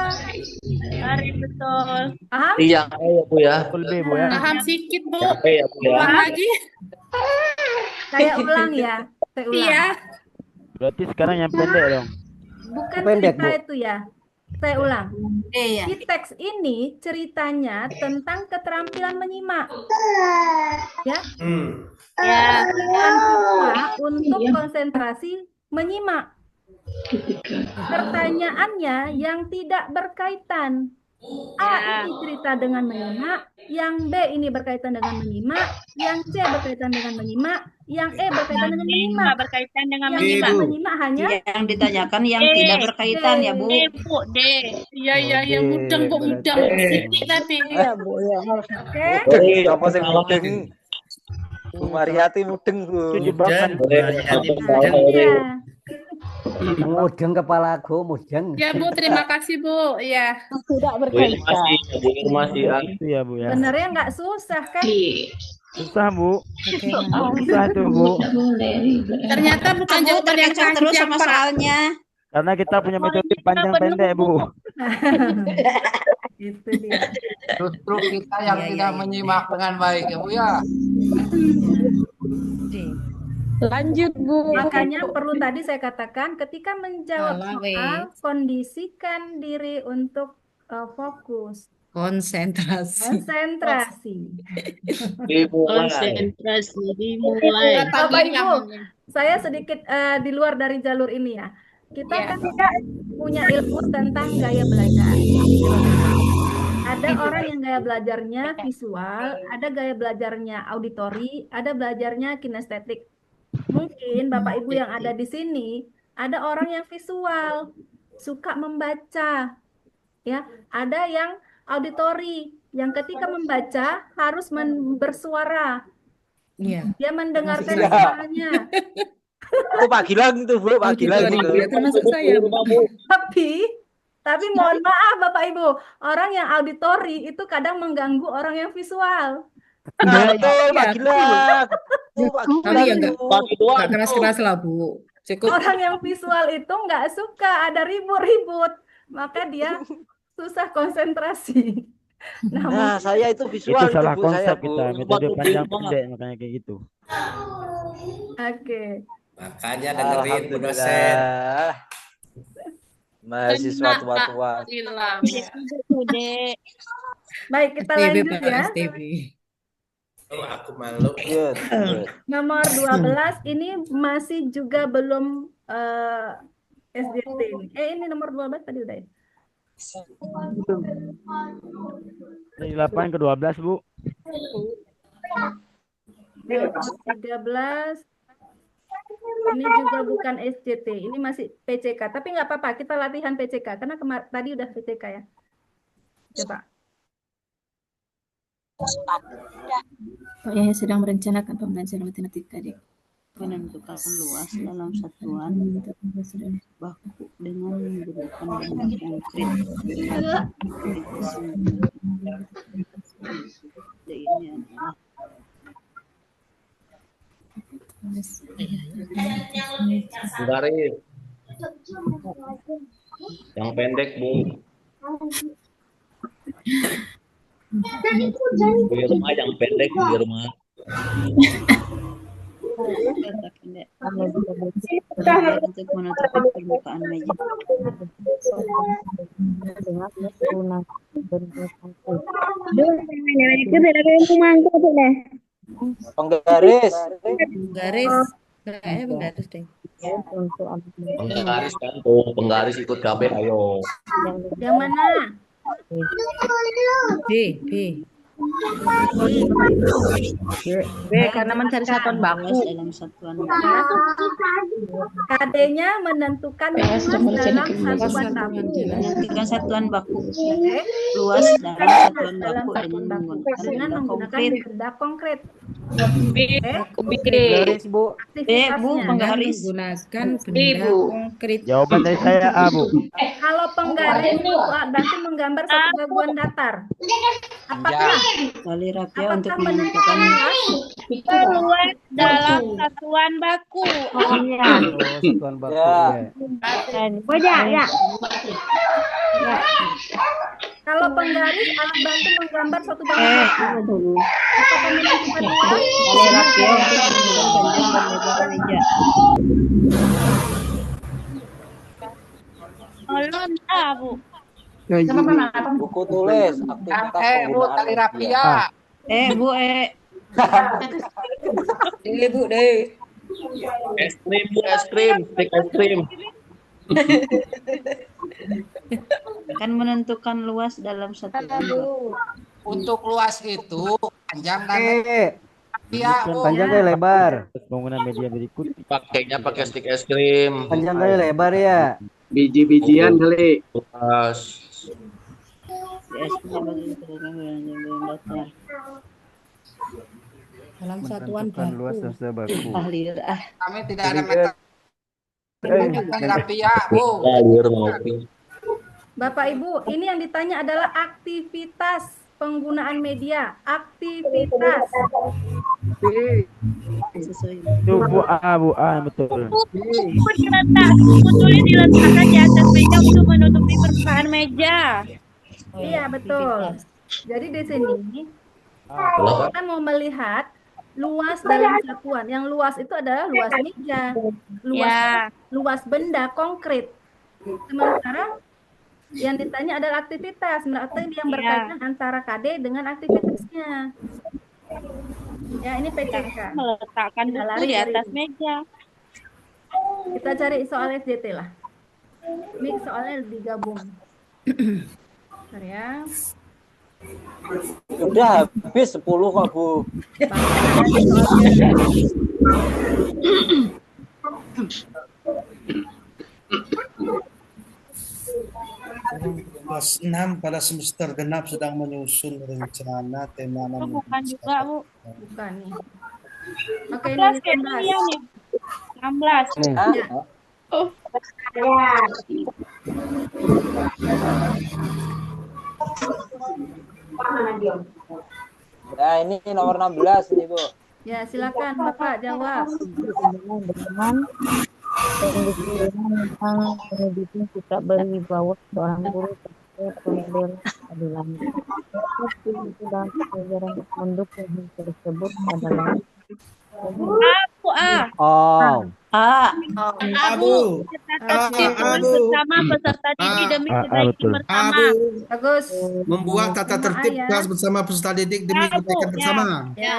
Betul. Paham? Iya, ya, Bu ya. lebih Bu ya. Paham sedikit, Bu. Capek ya, Bu ya. Ulang lagi. Saya ulang ya. Saya ulang. Iya. Berarti sekarang yang pendek dong. Bukan Pendek, cerita Bu. itu ya. Saya ulang. Iya. Di teks ini ceritanya tentang keterampilan menyimak. Ya. Ya. Kesulitan siswa untuk konsentrasi menyimak. Pertanyaannya yang tidak berkaitan. A ini cerita dengan menyimak, yang B ini berkaitan dengan menyimak, yang C berkaitan dengan menyimak, yang E berkaitan dengan menyimak. Berkaitan dengan Yang menyimak. tidak menyimak hanya Yang ditanyakan yang tidak berkaitan ya, Bu. D, Bu, D. Iya, iya, yang mudeng kok mudeng. Sidik tadi. Iya, Bu, ya. oke. Apa sih mudeng? Bu Mariati mudeng, Bu. Iya. Mudeng kepalaku, mudeng. Ya, Bu, terima kasih, Bu. Iya. Tidak berkaitan. Itu ya Bu ya. Sebenarnya nggak susah kan? Susah Bu. Susah tuh Bu. Ternyata bukan jawaban yang terkecoh terus panjang, sama Pak. soalnya. Karena kita punya metode panjang pendek Bu. Itu dia. Justru kita yang tidak menyimak dengan baik ya Bu ya. Lanjut, Bu. Makanya perlu tadi saya katakan ketika menjawab Alah, soal, kondisikan diri untuk fokus, Konsentrasi. konsentrasi. Konsentrasi dimulai. Bapak Ibu, saya sedikit di luar dari jalur ini ya. Kita kan punya ilmu tentang gaya belajar. Ada orang yang gaya belajarnya visual, ada gaya belajarnya auditori, ada belajarnya kinestetik. Mungkin Bapak Ibu yang ada di sini, ada orang yang visual, suka membaca. Ya, ada yang auditori, yang ketika membaca harus bersuara. Iya. Dia mendengarkan Iya. suaranya. Itu Pak Gilang itu, Bu. Pak Gilang itu. Ya, termasuk saya. Tapi mohon maaf Bapak Ibu, orang yang auditori itu kadang mengganggu orang yang visual. Nah, betul Pak Gilang. Pak Tapi ya Gilang nggak itu. keras-keras lah, Bu. Cukup. Orang yang visual itu nggak suka ada ribut-ribut, maka dia susah konsentrasi. Nah, saya itu visual Itu salah Bu, saya, konsep Bu. kita. Metode panjang pendek makanya kayak gitu. Oke. Makanya dengerin Bu dosen. Alhamdulillah. Mahasiswa tua-tua. Baik, kita lanjut ya. Oh, aku malu. Good. Nomor 12 ini masih juga belum SDT ini. Ini nomor 12 tadi udah ya. Dari 8 ke 12 Bu. 13 ini juga bukan SCT, ini masih PCK. Tapi nggak apa-apa, kita latihan PCK karena tadi udah PCK ya. Coba. Pak Yahya sedang merencanakan pembelajaran matematika di Menentukan luas dalam satuan baku dengan menggunakan bentuk konkret. Ini adalah Garis. Yang pendek Bu. Di rumah yang pendek di rumah. untuk menentukan permukaan meja. Penggaris. Penggaris. Penggaris deh. Penggaris kan tuh, penggaris ikut KB ayo. Yang mana? B. B karena mencari satuan baku. Dalam satuan KD-nya menentukan luas dalam satuan baku. menentukan satuan baku. Oke. Luas dalam satuan Dalam baku satuan baku dengan dengan menggunakan menggunakan benda benda konkret. Garis Bu. Bu, penggaris. Menggunakan benda konkret. Jawaban dari saya A Bu. Kalau penggaris itu berarti menggambar satu bagian datar. Apakah Tali rapia untuk menentukan Luas dalam satuan baku. Satuan baku. Ya. Kalau penggaris alat bantu menggambar suatu bagian datar? Apakah menentukan luas? tali rapia untuk menentukan panjang dan lebar meja. Belum tahu. Buku tulis. Aktivitas Bu, tali rapia. Bu, Bu deh. Es krim Bu, es krim, stick es krim. Kan menentukan luas dalam satu unit. Untuk luas itu panjang dan Iya, Bu. panjang kali lebar. Pembangunan media berikut. Pakainya pakai stick es krim. Panjang kali lebar ya. Biji-bijian kali. Luas. Dalam satuan Menentukan luas dan sudah baku. Kami tidak ada meter rapi ya, Bu. Bapak Ibu, ini yang ditanya adalah aktivitas penggunaan media. Aktivitas. Itu Bu A, betul. Sebetulnya diletakkan di atas meja untuk menutupi permukaan meja. Iya, betul. Jadi di sini kita mau melihat luas dalam satuan. Yang luas itu adalah luas meja, luas benda konkret. Sementara yang ditanya adalah aktivitas, berarti yang berkaitan antara KD dengan aktivitasnya. Ya, ini PCK. Meletakkan buku di atas meja. Kita cari soal SJT lah. Ini soalnya digabung. Bentar ya. Udah habis 10 kok, Bu. Kelas 6 pada semester genap sedang menyusun rencana tema Bukan juga, Bu. Bukan nih. Oke, Kelas ini 16. nih. 16. Ya. Oh. Nah, ini nomor 16 nih, Bu. Ya, silakan Bapak jawab. Tentang pendidikan tidak berwibawa seorang guru terkait pemberian keadilan. Itu dalam pelajaran mendukung hal tersebut adalah Abu. Bersama peserta didik demi kebaikan bersama. Bagus. Membuat tata tertib kelas bersama peserta didik demi kebaikan bersama. Ya.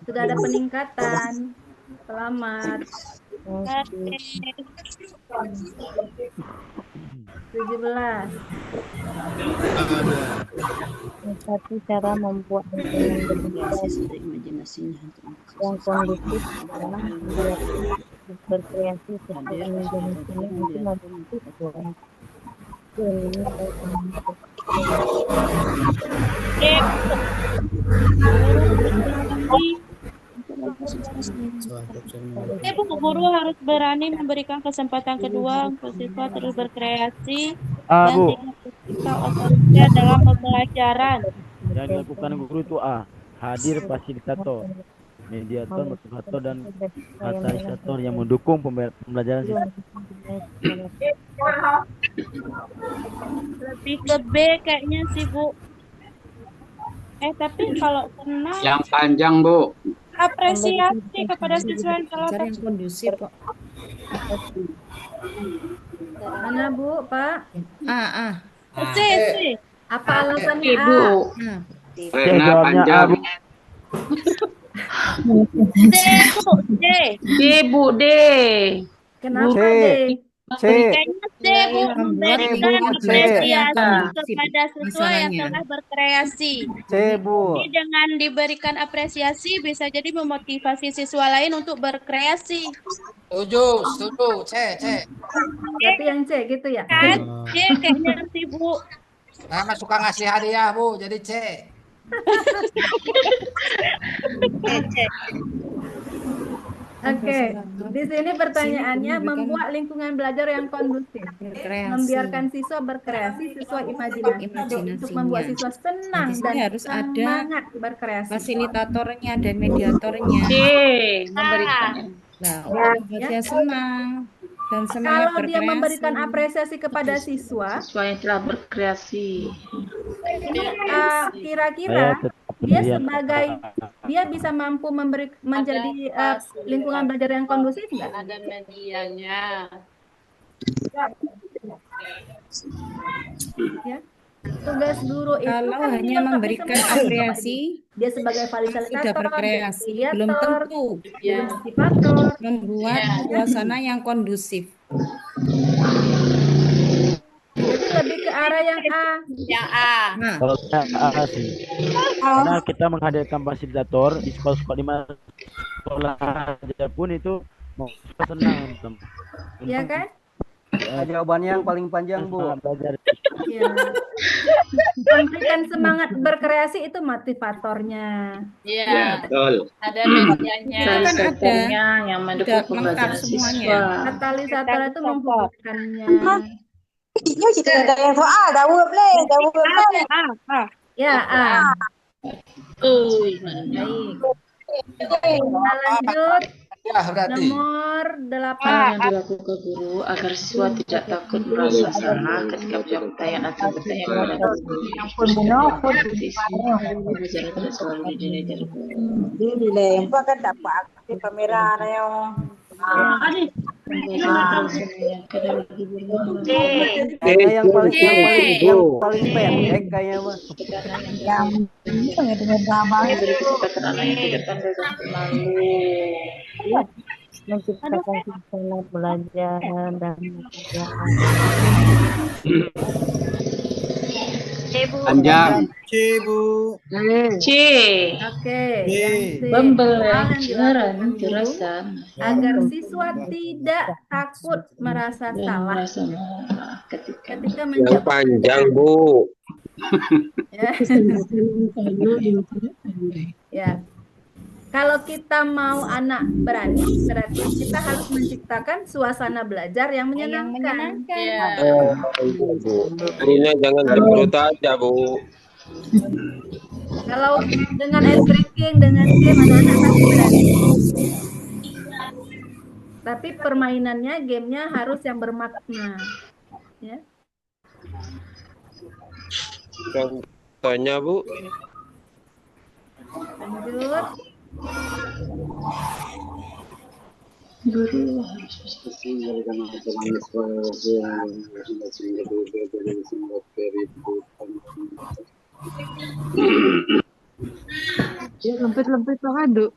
Sudah ada peningkatan. Selamat. 17. satu cara membuat imajinasinya yang kondusif adalah berkreasi seperti imajinasinya untuk membentuk sebuah Bu, guru harus berani memberikan kesempatan kedua untuk siswa terus berkreasi dan Bu. tidak tersiksa otoriter dalam pembelajaran. Yang dilakukan guru itu A. Hadir fasilitator, mediator, motivator, dan katalisator yang mendukung pembelajaran siswa. Lebih ke B kayaknya sih, Bu. Tapi kalau senang Yang panjang, Bu. apresiasi kepada siswa yang telah yang kondusif kok. Mana Bu, Pak? C. Apa alasannya A? Karena panjang. D, Bu, D. Kenapa D? Kayaknya C, Bu, memberikan apresiasi kepada siswa yang telah berkreasi. C, Bu. Jadi dengan diberikan apresiasi bisa jadi memotivasi siswa lain untuk berkreasi. Setuju. C. Berarti yang C gitu ya? Kan C kayaknya sih, Bu. Saya suka ngasih hadiah, Bu, jadi C. Oke, di sini pertanyaannya membuat lingkungan belajar yang kondusif, membiarkan siswa berkreasi sesuai imajinasi untuk membuat siswa senang dan harus ada semangat berkreasi. Fasilitatornya dan mediatornya. Memberikan. Nah, membuat dia senang dan semangat Kalau dia memberikan apresiasi kepada siswa yang telah berkreasi, kira-kira dia bisa mampu menjadi lingkungan belajar yang kondusif nggak? ada medianya. Ya. Tugas guru itu kalau kan hanya memberikan apresiasi, dia sebagai fasilitator, sudah berkreasi, belum mediator, tentu motivator, membuat suasana yang kondusif. Jadi lebih ke suara yang A. Yang A. Kalau saya A sih. Karena kita menghadirkan fasilitator di sekolah-sekolah di mana sekolah aja pun itu mau senang teman. Iya kan? Jawabannya yang paling panjang, Bu. Belajar. Iya. Memberikan semangat berkreasi itu motivatornya. Iya. Betul. Ada medianya. Translatornya yang udah lengkap semuanya. Katalisator itu menghubungkannya. Iya, kita ada yang soal, jawab boleh. Ya, A. Baik. Kita lanjut. Ya, berarti. Nomor 8. Yang dilakukan guru agar siswa tidak takut merasa salah ketika menjawab pertanyaan atau bertanya kepada guru. Belajar tidak selalu didirikan. Dilempar kan dapat di kamera yang yang paling pendek kayaknya mah. Beri kesempatan anak yang tidak pandai dan pemalu. Menciptakan suasana belajar dan pekerjaan. Panjang. C, Bu. C. Oke. Pembelajaran kerasan agar siswa tidak takut merasa salah ketika Yang menjawab. panjang, Bu. Ya. Kalau kita mau anak berani, berarti kita harus menciptakan suasana belajar yang menyenangkan. Ini jangan cemberut aja, Bu. Kalau dengan ice breaking, dengan game, anak-anak pasti berani. Tapi permainannya, gamenya harus yang bermakna. Ya. Contohnya, Bu. Lanjut. Guru harus prestasi memberikan ajaran sehingga berbeda dari semua keributan. Ya, lempit-lempit Pak Adu.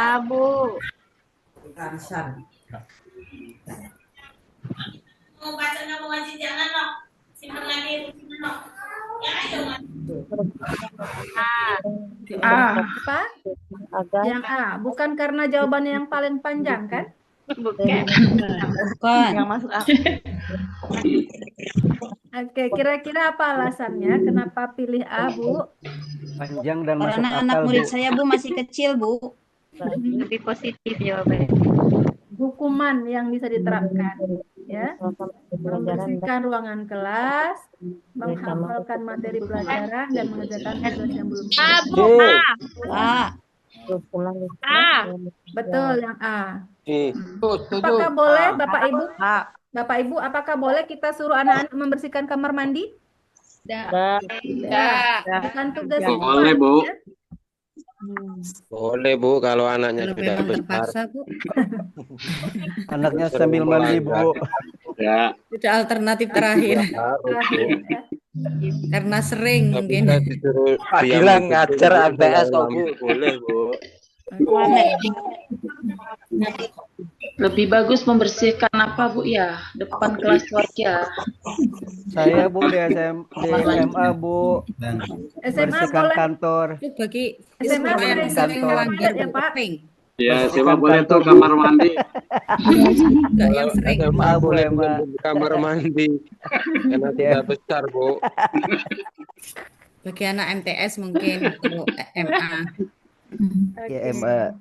Abu. Arisan. Mau baca nggak mau ngaji jangan loh. Simpan lagi loh. Ya ayo. Apa? Yang A. Bukan karena jawabannya yang paling panjang kan? Bukan. Yang masuk A. Oke, kira-kira apa alasannya? Kenapa pilih A, Bu? Panjang dan masuk Karena akal, anak murid Bu. saya Bu masih kecil Bu. Lebih positif jawabannya. Hukuman yang bisa diterapkan, ya. Membersihkan ruangan kelas, menghafalkan materi pelajaran, dan mengerjakan tugas yang belum selesai. Betul yang A. Apakah boleh Bapak Ibu? Bapak Ibu, apakah boleh kita suruh anak-anak membersihkan kamar mandi? Tidak. Bukan tugas Boleh, Bu. ya? Boleh, Bu, kalau anaknya sudah besar. Bu. Anaknya sambil mandi, Bu. Ya. Itu alternatif terakhir. Ya. Karena sering mungkin. Pak Gilang ngajar MTS kok, Bu. Boleh, Bu. Lebih bagus membersihkan apa Bu ya? Depan kelas warga. Saya Bu di SMA Bu. SMA Bersihkan boleh. kantor. Itu bagi SMA sering Kantor. melanggar ya Pak. Ya, siapa boleh tuh kamar mandi. Enggak yang sering. SMA boleh kamar mandi. Karena tidak besar, Bu. Bagi anak MTS mungkin atau MA. Ya MA.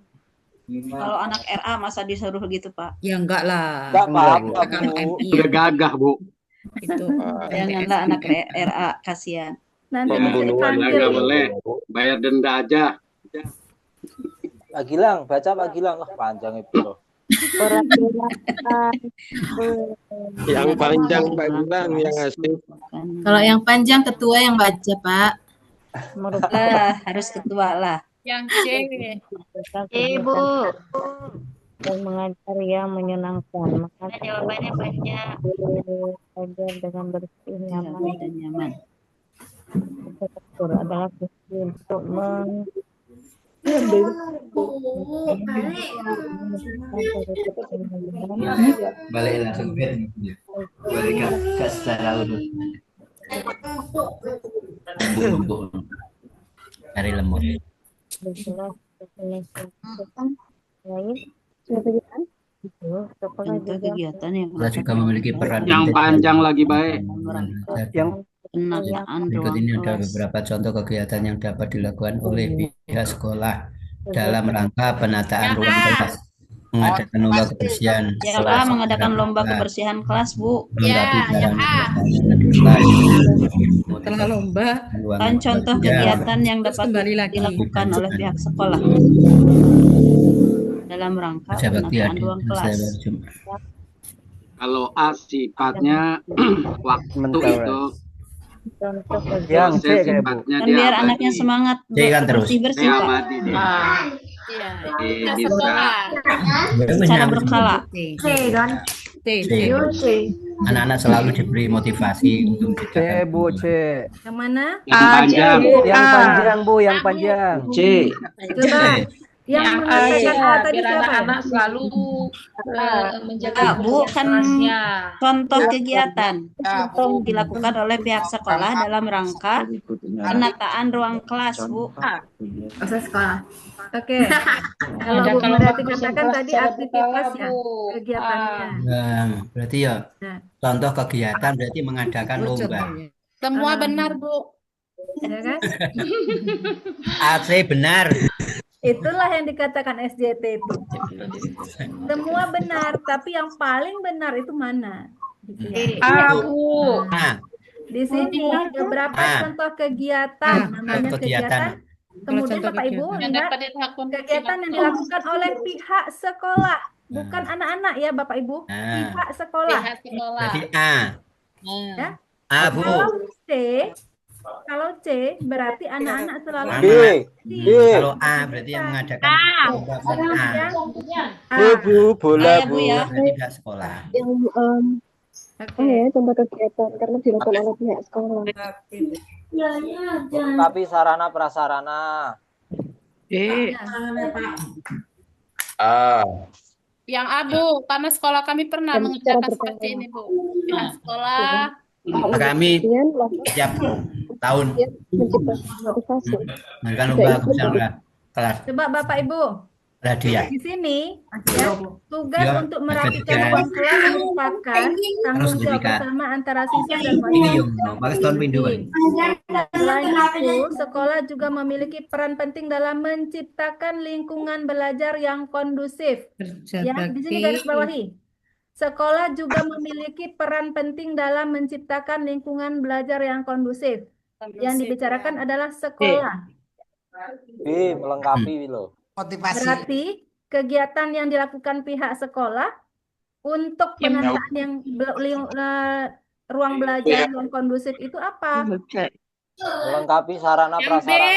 Kalau anak RA masa disuruh gitu, Pak? Ya enggak lah. Enggak apa-apa, Anak Bu. MI Udah gagah, Bu. itu. Janganlah anak RA, kasihan. Nanti Pembunuhan Nggak boleh. Bayar denda aja. Pak Gilang, baca Pak Gilang. Panjang itu loh. Yang panjang Pak Gilang yang ngasih. Kalau yang panjang ketua yang baca, Pak. Lah, harus ketua lah. Yang C. Ibu. Dan mengajar yang menyenangkan. Maka Jawabannya banyak. belajar dengan bersih, nyaman, rapi dan nyaman. Terstruktur adalah kunci untuk Balik langsung balik ke secara urut. Dari lemot. Contoh kegiatan yang Sekolah juga memiliki peran Yang penting panjang dalam lagi baik. Yang penataan Berikut ruang ini ada kelas. beberapa contoh kegiatan yang dapat dilakukan oleh pihak sekolah dalam rangka penataan ruang kelas, mengadakan lomba kebersihan Yang A kelas, mengadakan lomba kelas, kebersihan kelas, Bu. melengkapi yang sarana A. prasarana di kelas, Setelah lomba, ruang Kan contoh belajar, kegiatan yang terus dapat kembali lagi. dilakukan oleh pihak sekolah dalam rangka kerja bakti penataan adik ruang dan kelas. setiap hari Jumat. Kalau A sifatnya waktu Sementara. itu, contoh Yang C dosen kayak Bu. sifatnya Kan dia biar abadi. anaknya semangat C kan terus. bersih-bersih, Dia Pak. abadi dia. Iya. Bisa. Sekolah. Secara berkala. C. Anak-anak selalu diberi motivasi untuk C menciptakan Bu, C. Yang mana? Yang panjang. Yang panjang Bu, yang panjang. C. Coba. Yang mengatakan A tadi biar siapa ya? anak-anak selalu menjaga Bu, kan kebersihannya. contoh kegiatan yang dilakukan oleh pihak sekolah dalam rangka penataan ruang kelas, Bu. Oke. Kalau Bu Mariati katakan tadi aktivitas ya, kegiatannya. Nah, berarti ya Nah, contoh kegiatan berarti mengadakan lomba. Semua benar, Bu. ya kan? AC benar. Itulah yang dikatakan SJT itu. Semua benar, tapi yang paling benar itu mana? Gitu ya. Bu. Nah, Di sini beberapa Ah. contoh kegiatan, namanya kegiatan. Kemudian Contoh Bapak Ibu kegiatan. ingat Yang dapat dilakukan kegiatan yang dilakukan oleh pihak sekolah, bukan anak-anak ya Bapak Ibu, Nah. pihak sekolah. pihak sekolah. berarti A. Ya. A, Bu. Kalau C berarti anak-anak selalu Anak. Kalau A berarti yang mengadakan lomba kan A. Bu, bola Ayo, Bu, Bu. ya. Berarti pihak sekolah. contoh kegiatan karena dilakukan oleh pihak sekolah. Tapi sarana prasarana. Yang A, Bu, karena sekolah kami pernah mengerjakan seperti ini, Bu. Pihak sekolah. Kami setiap tahun Motivasi. mengadakan lomba kebersihan kelas Coba Bapak Ibu hadiah. di sini ya, tugas Ya, untuk merapikan kerja. ruang kelas merupakan tanggung jawab sertifikat. bersama antara siswa dan Ini wali. yang bagus tahun pindu kan. Selain itu, sekolah juga memiliki peran penting dalam menciptakan lingkungan belajar yang kondusif. Ya, di sini garis bawahi. Sekolah juga memiliki peran penting dalam menciptakan lingkungan belajar yang kondusif. Yang dibicarakan adalah sekolah. B, melengkapi loh. Berarti kegiatan yang dilakukan pihak sekolah untuk penataan yang ruang belajar yang kondusif itu apa? Melengkapi sarana Yang B. prasarana.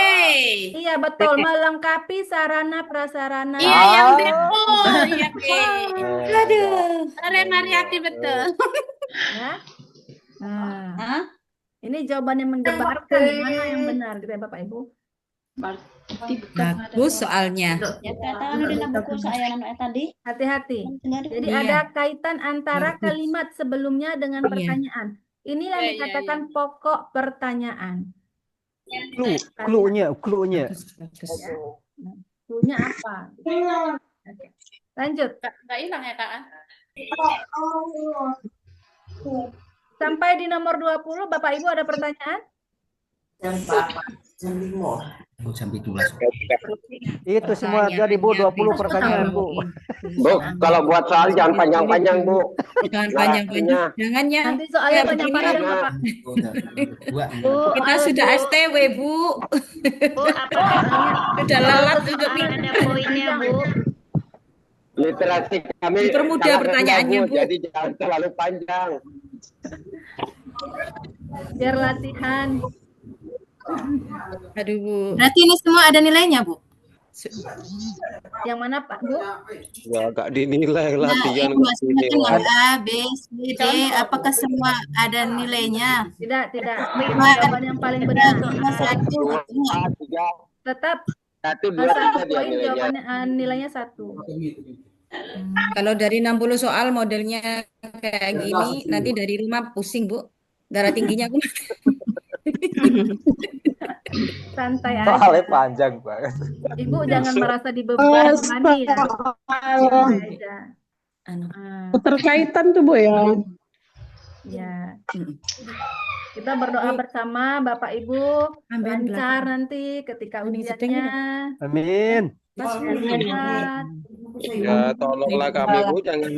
Iya betul, melengkapi sarana prasarana. Iya, yang B, Bu. Iya, B. Aduh. Are Mariati betul. Ya. Nah, ini jawaban yang mendebarkan. Mana yang benar gitu ya Bapak Ibu? Bagus soalnya. Ya kata anu dina buku saya anu tadi. Hati-hati. Jadi Iya. ada kaitan antara kalimat sebelumnya dengan Iya. pertanyaan. Inilah yang dikatakan pokok pertanyaan. Clue-nya. Ya. Nah, clue-nya apa? Oke. Lanjut. Nggak hilang ya, Kak? Sampai di nomor 20, Bapak Ibu ada pertanyaan? Sampai 12. Itu semua jadi Bu 20 pertanyaan Bu. Bu, kalau buat soal jangan panjang-panjang, Bu. Jangan panjang-panjang. Jangan ya. Nanti soalnya Kayak panjang-panjang, begini. Bapak. Kita sudah STW, Bu. Sudah lelat untuk Ada poinnya, Bu. Literasi kami Dipermudah sangat pertanyaannya, rendah, Bu. Jadi jangan terlalu panjang. Biar latihan. Aduh, Bu. Berarti ini semua ada nilainya, Bu? Yang mana Pak Bu? Ya gak dinilai Nah, latihan yang kok maksudnya kan dinilai. A, B, C, D, apakah semua ada nilainya? Tidak. B Cuma jawaban yang paling benar. cuma satu gitu nggak? Tetap Satu, dua, satu tiga dia poin nilainya. jawabannya nilainya 1. Kalau dari 60 soal modelnya kayak gini, nanti dari rumah pusing, Bu. Darah tingginya aku. Santai aja. Soalnya panjang banget. Ibu jangan merasa dibebani ya. Santai aja. Keterkaitan tuh Bu ya. Ya. Kita berdoa bersama Bapak Ibu lancar nanti ketika ujiannya. Amin. Sehat. Ya tolonglah kami Bu, jangan.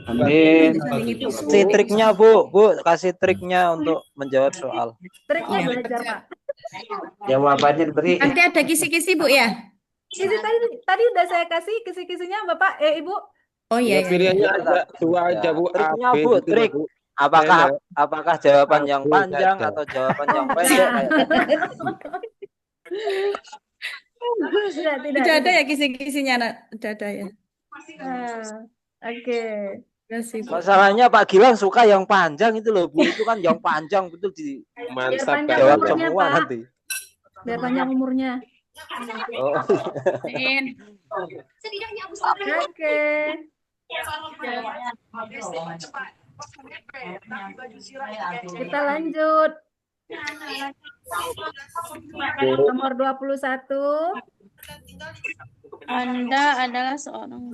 Amin. Kasih triknya Bu, kasih triknya untuk menjawab soal. Triknya belajar Pak. Jawabannya diberi. Nanti ada kisi-kisi, Bu ya? Kisi tadi udah saya kasih kisi-kisinya Bapak Ibu. Oh Ya, iya. pilihannya ada dua aja Bu. Triknya A, B, Bu, gitu, trik. Bu. Apakah jawaban yang panjang atau jawaban yang pendek? Tidak ada ya kisi-kisinya, tidak ada ya. Oke. Masalahnya Pak Gilang suka yang panjang itu loh Bu, itu kan yang panjang betul di Mantap jawab umurnya, semua Pak. nanti. Biar panjang umurnya. Oh. Oke. Kita lanjut. Nomor 21. Anda adalah seorang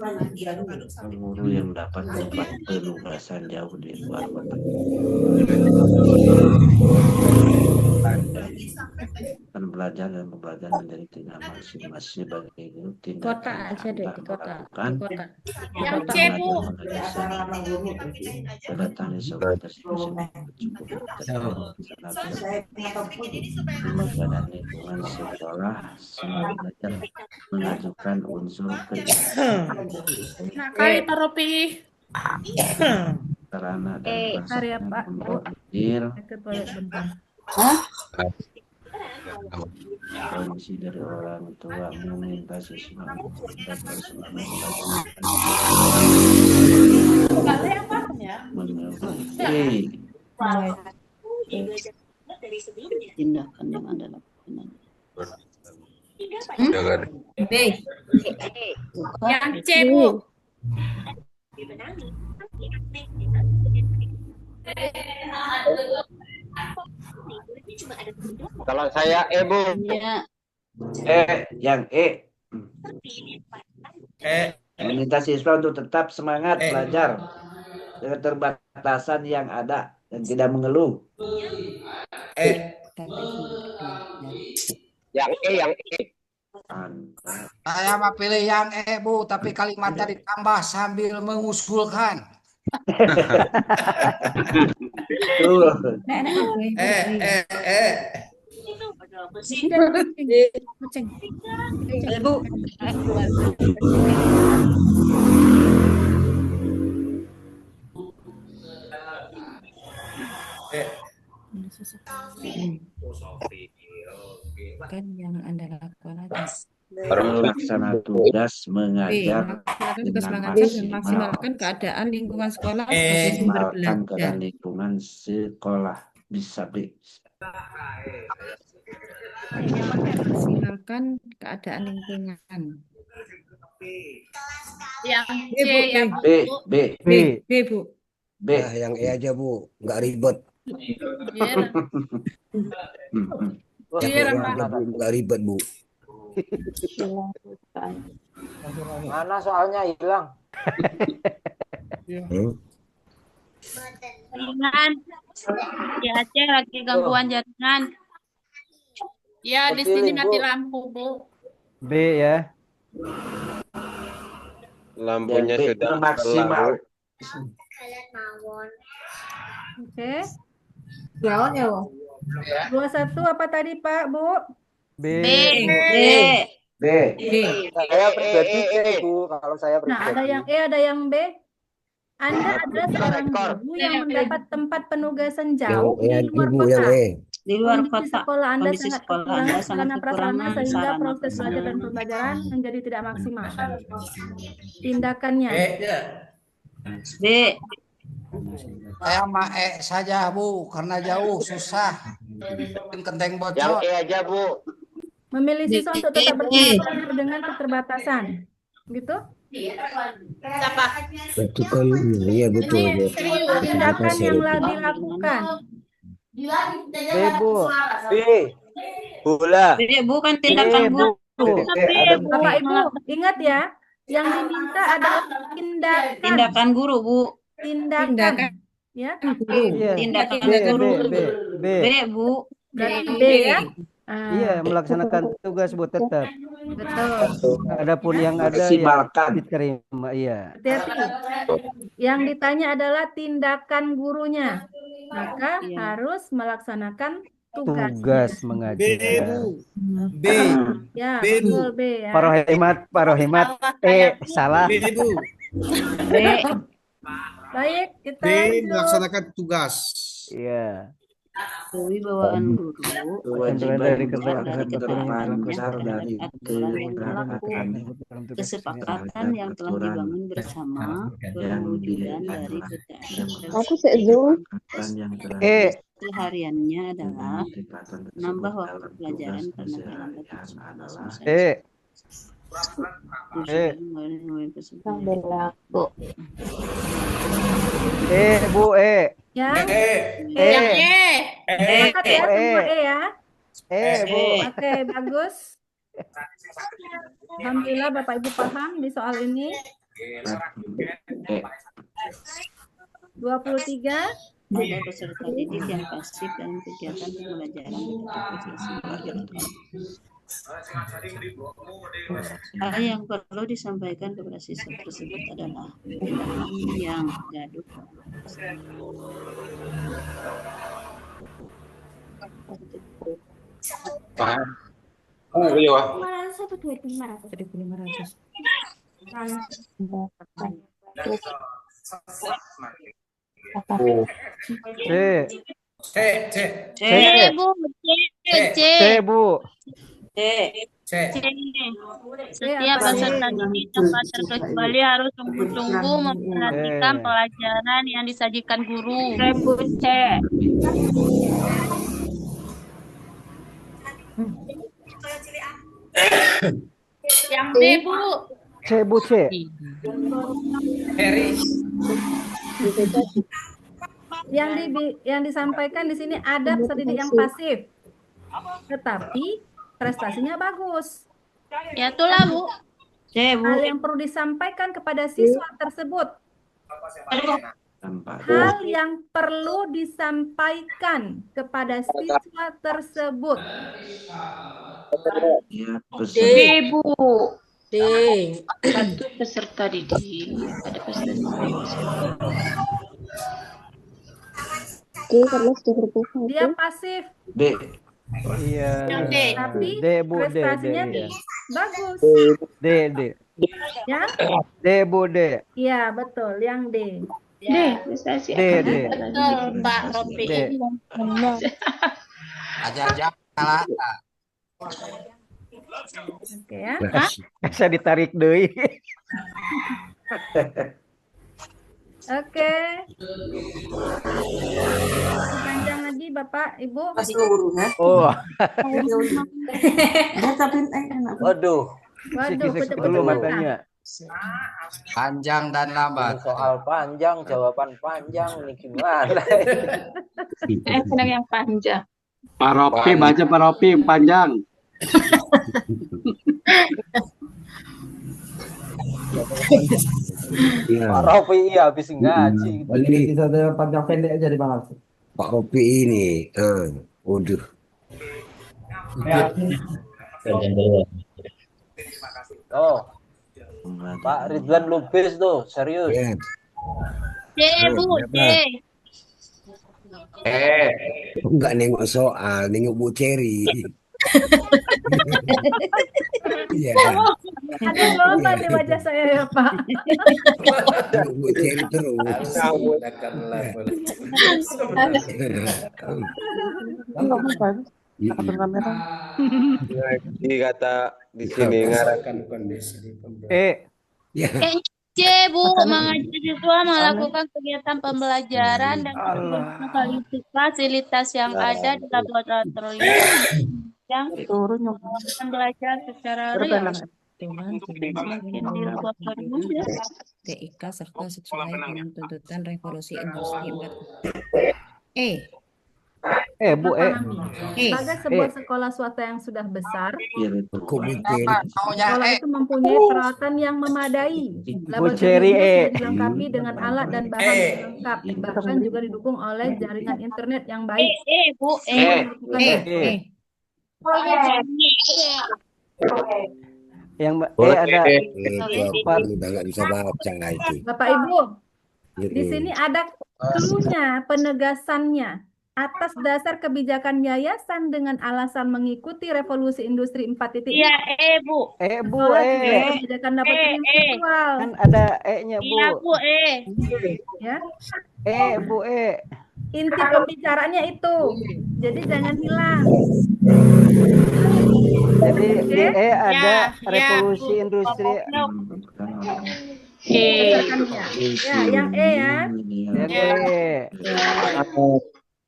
guru yang dapat tempat penugasan jauh di luar kota. Akan belajar dan pembelajaran menjadi tindak masing-masing sebagai guru tindakan Kota aja deh, di kota. kan yang C, Bu. datang di sebuah dan lingkungan sekolah sengaja mengajukan unsur Nah, kali taruh pi. karena dan Karya Pak. kondisi dari orang tua meminta siswa tindakan yang Anda lakukan. B. Yang C, Bu. Kalau saya Bu. Ya. Yang meminta siswa untuk tetap semangat belajar dengan keterbatasan yang ada dan tidak mengeluh. Yang E. Saya mah pilih yang E Bu, tapi kalimatnya ditambah sambil mengusulkan. Bu. Kan yang Anda lakukan aja. Pelaksana tugas mengajar tugas dengan mengajar dan maksimalkan keadaan lingkungan sekolah sebagai sumber maksimalkan belajar. keadaan lingkungan sekolah bisa Maksimalkan keadaan lingkungan. Yang C, Bu, ya B. Bu. B, Bu. B. Nah, yang E aja Bu, nggak ribet. Nggak ribet Bu. Mana soalnya hilang? Jaringan. Di Aceh lagi gangguan jaringan. Ya, di sini mati lampu, Bu. B ya. Lampunya B sudah maksimal. Oke. Jawab ya, Bu. 21 apa tadi Pak, Bu? B. Saya pribadi C Bu, kalau saya pribadi. Nah, ada yang E, ada yang B. Anda adalah seorang guru yang mendapat tempat penugasan jauh di luar kota. di luar Kondisi kota. sekolah Anda Kondisi sangat sekolah Anda kekurangan sangat sarana prasarana kekurangan sehingga sarana proses belajar dan prasarana. pembelajaran menjadi tidak maksimal. Tindakannya. B. Saya mah saja Bu, karena jauh susah. Kenteng Yang bocor. E aja, Bu. Memilih siswa untuk tetap bersekolah dengan keterbatasan. Gitu? Siapa? Itu kan iya betul Ini Bu. serius. Tindakan yang dilakukan. B, Bu. B. Bola. B, bukan tindakan B, guru. Bu. Bapak Ibu, ingat ya, yang diminta adalah tindakan. Tindakan guru, Bu. Tindakan. Ya. Iya. Tindakan B, guru. B. B, Bu. Berarti B ya. Iya, melaksanakan tugas Bu tetap. Betul. Adapun yang ada ya diterima, iya. Hati-hati. Yang ditanya adalah tindakan gurunya. Maka harus melaksanakan Tugas mengajar. B. Ya, B, Bu. betul B ya. Pak Rohimat, salah. B, Bu. B. Baik, kita B. lanjut. Melaksanakan tugas. Iya. Kewibawaan guru Kewajiban dari keterangan besar dari aturan yang berlaku, kesepakatan yang telah dibangun bersama, perwujudan dari kerjaan. Aku Zoom. Kesehariannya adalah menambah waktu pelajaran karena terlambat. Bu. Ya. Yang E. Sepakat ya semua E ya. Bu. Oke, bagus. Alhamdulillah Bapak Ibu paham di soal ini. 23. Ada peserta didik yang pasif dalam kegiatan pembelajaran hal yang perlu disampaikan kepada siswa tersebut adalah tindakan yang gaduh. Paham. Oh, iya, Wak. 1.500. C, Bu. Setiap peserta didik tanpa terkecuali harus sungguh-sungguh memperhatikan pelajaran yang disajikan guru. C. Yang D, Bu. C. Yang disampaikan di sini ada peserta didik yang pasif, tetapi prestasinya bagus. Ya itulah, Bu. Hal yang perlu disampaikan kepada siswa tersebut. Hal yang perlu disampaikan kepada siswa tersebut. D, Bu. D. Satu peserta didik. Ada peserta didik. Dia pasif. D. Iya. Tapi Bu. prestasinya bagus. D. Ya? D, Bu. D. Iya, betul. Yang D. D. Prestasi. D. Betul, Mbak Ropi. Aja salah. Oke ya. Saya ditarik deui. Oke. Panjang lagi Bapak, Ibu. Oh. Waduh. Waduh, Dulu matanya. Panjang dan lambat. Soal panjang, jawaban panjang, ini gimana? Senang yang panjang. Pak Ropi, baca Pak Ropi panjang. Pak Ropi iya habis ngaji. Ini kita panjang pendek aja di mana? Pak Ropi ini, waduh. Oh, Pak Ridwan Lubis tuh, serius. C, Bu. C. Enggak nengok soal, nengok Bu Cherry. Iya. Ada gelombang di wajah saya ya Pak. Bu Cherry terus. Lagi kata di sini ngarang. Ya. C, Bu, mengajar siswa melakukan kegiatan pembelajaran dan fasilitas yang ada di laboratorium yang belajar secara real. Di laboratorium TIK serta sesuai dengan tuntutan revolusi industri 4. Bu, Sebagai sebuah sekolah swasta yang sudah besar, Komite. sekolah itu mempunyai peralatan yang memadai. Cherry, Laboratoriumnya sudah dilengkapi dengan alat dan bahan lengkap, bahkan juga didukung oleh jaringan internet yang baik. Bu, Yang Boleh. ada Udah nggak bisa baca itu. Bapak Ibu, di sini ada cluenya, penegasannya. Atas dasar kebijakan yayasan dengan alasan mengikuti revolusi industri 4.0. Iya, Bu. Bu, kebijakan dapat virtual. Kan ada E-nya, Bu. Iya, Bu, Ya. Bu, Inti pembicaranya itu. Jadi jangan hilang. Jadi di E ada revolusi industri. Ya, yang E ya.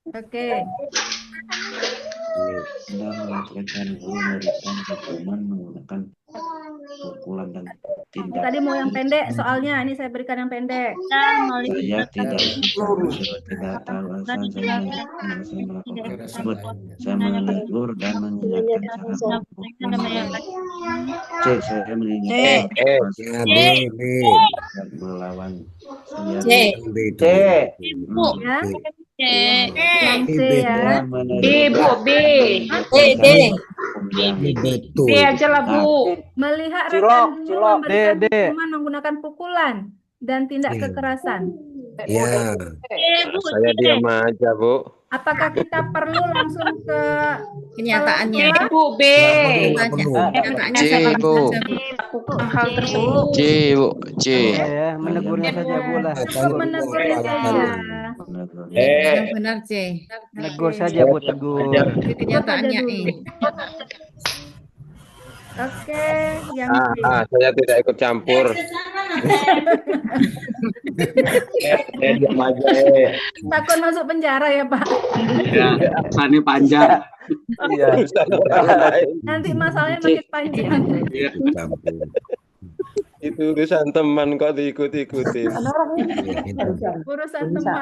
Oke. Tadi mau yang pendek soalnya, ini saya berikan yang pendek. Saya tidak tahu alasan saya menegur dan mengingatkan cara C. Saya mengingatkan melawan B aja lah Bu. Melihat rekan guru memberikan hukuman menggunakan pukulan dan tindak kekerasan. Ya. Saya diam aja, Bu. Apakah kita perlu langsung ke kenyataannya? Bu, B. Kenyataannya C, Bu. C, Bu. C. Menegurnya saja, Bu lah. Menegurnya saja. Yang benar, C. Tegur saja, Bu, tegur. Kenyataannya E. Oke, yang B. Saya tidak ikut campur. Diam aja, Takut masuk penjara ya, Pak? Iya, pesannya panjang. Iya. Nanti masalahnya makin panjang. Iya. Itu urusan teman kok diikut-ikutin. Urusan teman.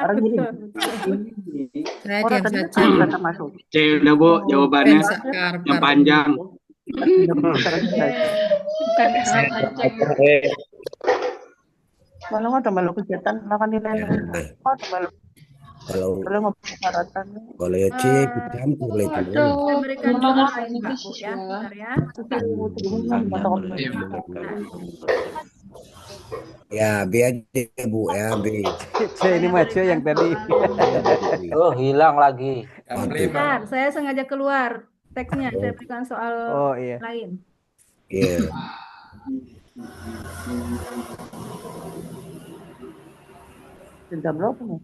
Saya diam saja. C udah Bu, jawabannya yang panjang. Kalau ada malu kegiatan melakukan nilai kalau ya C campur lagi. Saya berikan contoh lain, Bu, ya. Bentar ya. Ya, B aja Bu, ya B. C ini maco yang tadi. Oh, hilang lagi. Bentar, saya sengaja keluar teksnya. Saya berikan soal lain. Iya. Tidak berapa nih?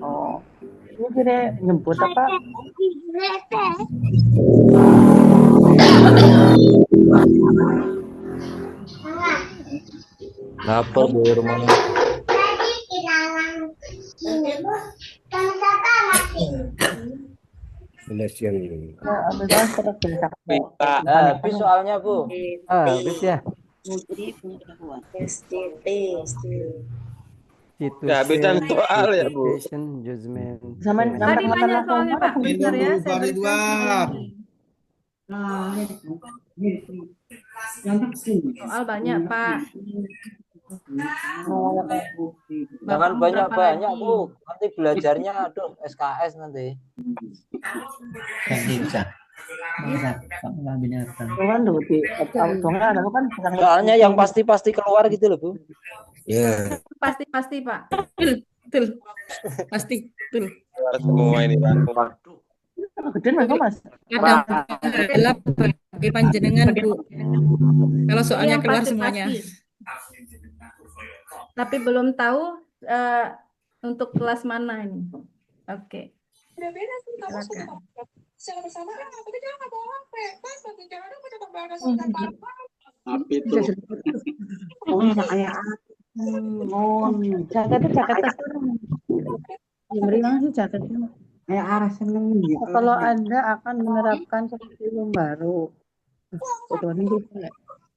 Oh, ini kira nyebut apa? Lapar Bu rumahnya. Habis soalnya Bu. Habis ya. Kehabisan soal ya Bu. Tadi banyak soalnya Pak. Bentar ya. Saya berikan soal banyak Pak. Jangan banyak-banyak Bu. Nanti belajarnya aduh SKS nanti. Soalnya yang pasti-pasti keluar gitu loh Bu. Ya. Pasti Pak. Betul. Pasti. Betul. Keluar semua ini Pak. Gede mereka Mas. Ada kendala bagi panjenengan, Bu. Kalau Ini soalnya yang keluar semuanya. pasti-pasti. Tapi belum tahu untuk kelas mana ini. Oke. Silakan. Secara bersama kan tapi dia nggak bawa HP. Pas nanti jangan aku tetap balas Apa itu? Oh, kayak oh, jaketnya jaket terserah. Gimana sih jaketnya? Kayak arah seneng gitu. Kalau Anda akan menerapkan kurikulum baru, betul nih.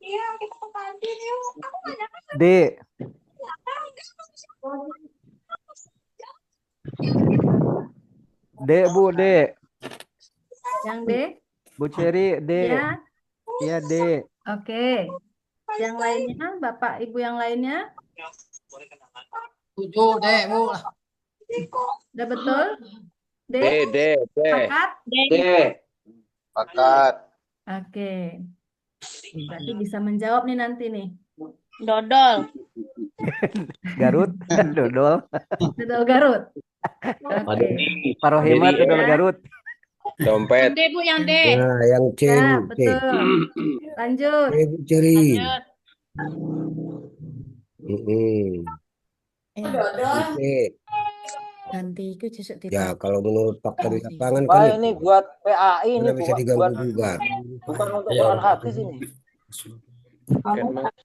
Iya, kita ke kantin yuk. Aku nggak nyangka. D. D, Bu, D. Yang D? Bu Cherry, D. Ya. Iya, D. Oke. Yang lainnya, Bapak Ibu yang lainnya? 7 deh, Bu. Udah betul? D? D. Sepakat? D. Pakat. Oke. Berarti bisa menjawab nih nanti nih. Dodol. Garut, dodol. Dodol Garut. Oke. Parohimat, dodol Garut. Dompet. D, Bu, yang D. Nah, yang C, Ya, Bu, C. betul. Lanjut. C, Bu Ceri. Lanjut. Dodol. C. Nanti itu sesuk Ya, kalau menurut fakta di lapangan Pak, kan ini buat PAI ini, tidak bisa diganggu gugat. bukan untuk Quran hadis ini.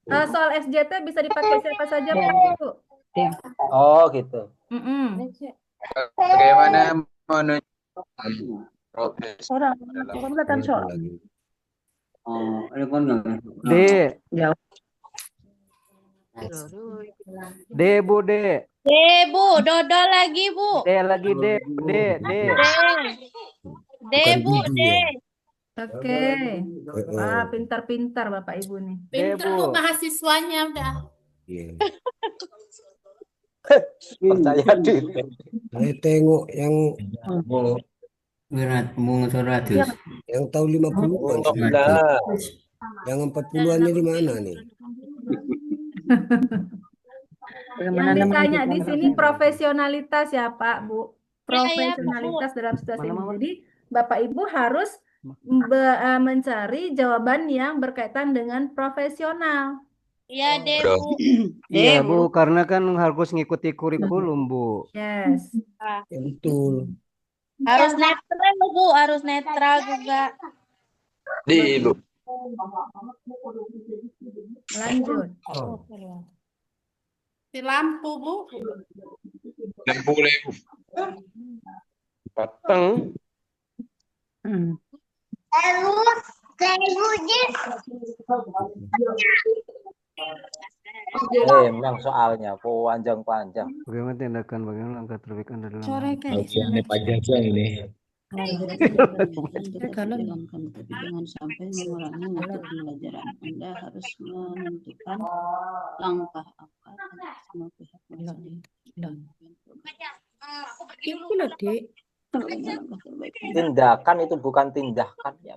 Soal SJT bisa dipakai siapa saja, Pak, Bu? Oh, gitu. Bagaimana menunjukkan progres Orang kelihatan soal. Oh, telepon nggak? D. Ya. D, Bu, D. D, Bu. Dodol lagi, Bu. D lagi, D. D. D, Bu. D. Oke. Wah, pintar-pintar Bapak Ibu nih. Pinter, Bu, mahasiswanya udah. Percaya diri. Saya tengok yang Berat, bunga Radius. yang tahun 50-an. Yang 40-annya di mana nih? Yang ditanya di sini profesionalitas ya Pak, Bu. Profesionalitas dalam situasi ini. Jadi Bapak Ibu harus mencari jawaban yang berkaitan dengan profesional. Iya, D, Bu. Iya, Bu, karena kan harus ngikuti kurikulum, Bu. Yes. Betul. Harus netral, Bu. Harus netral juga. D, Bu. Lanjut. Si lampu, Bu. Lampu lebu. Pateng. Memang soalnya panjang-panjang. Bagaimana tindakan, bagaimana langkah terbaik Anda dalam Ini pajak ini. Kalau tapi jangan sampai mengurangi mutu pembelajaran. Anda harus menentukan langkah apa agar semua pihak Itu loh, Dek. Tindakan itu bukan tindakan ya.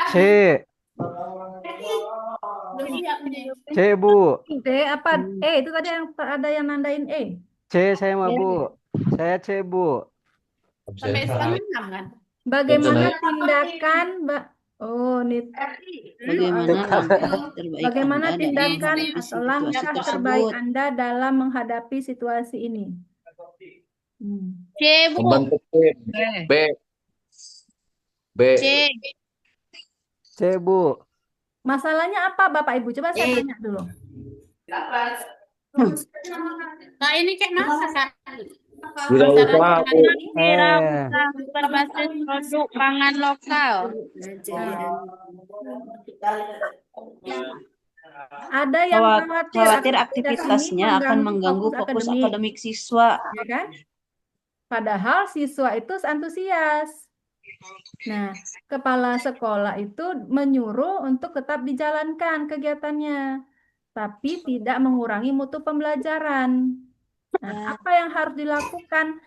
C. C, Bu. D apa? Itu tadi yang ada yang nandain E. C, saya mah, Bu. Saya C, Bu. Sampai setengah kan? Bagaimana tindakan, Mbak? Oh, ini bagaimana tindakan atau langkah terbaik Anda dalam menghadapi situasi ini? C, Bu. Membentuk B. B. C. C, Bu. Masalahnya apa, Bapak Ibu? Coba saya tanya dulu. Nah, ini kayak masa kan? Wirausaha berbasis produk pangan lokal. Ada yang khawatir aktivitasnya akan mengganggu fokus akademik siswa. Ya kan? Padahal siswa itu antusias. Nah, kepala sekolah itu menyuruh untuk tetap dijalankan kegiatannya, tapi tidak mengurangi mutu pembelajaran. Nah, apa yang harus dilakukan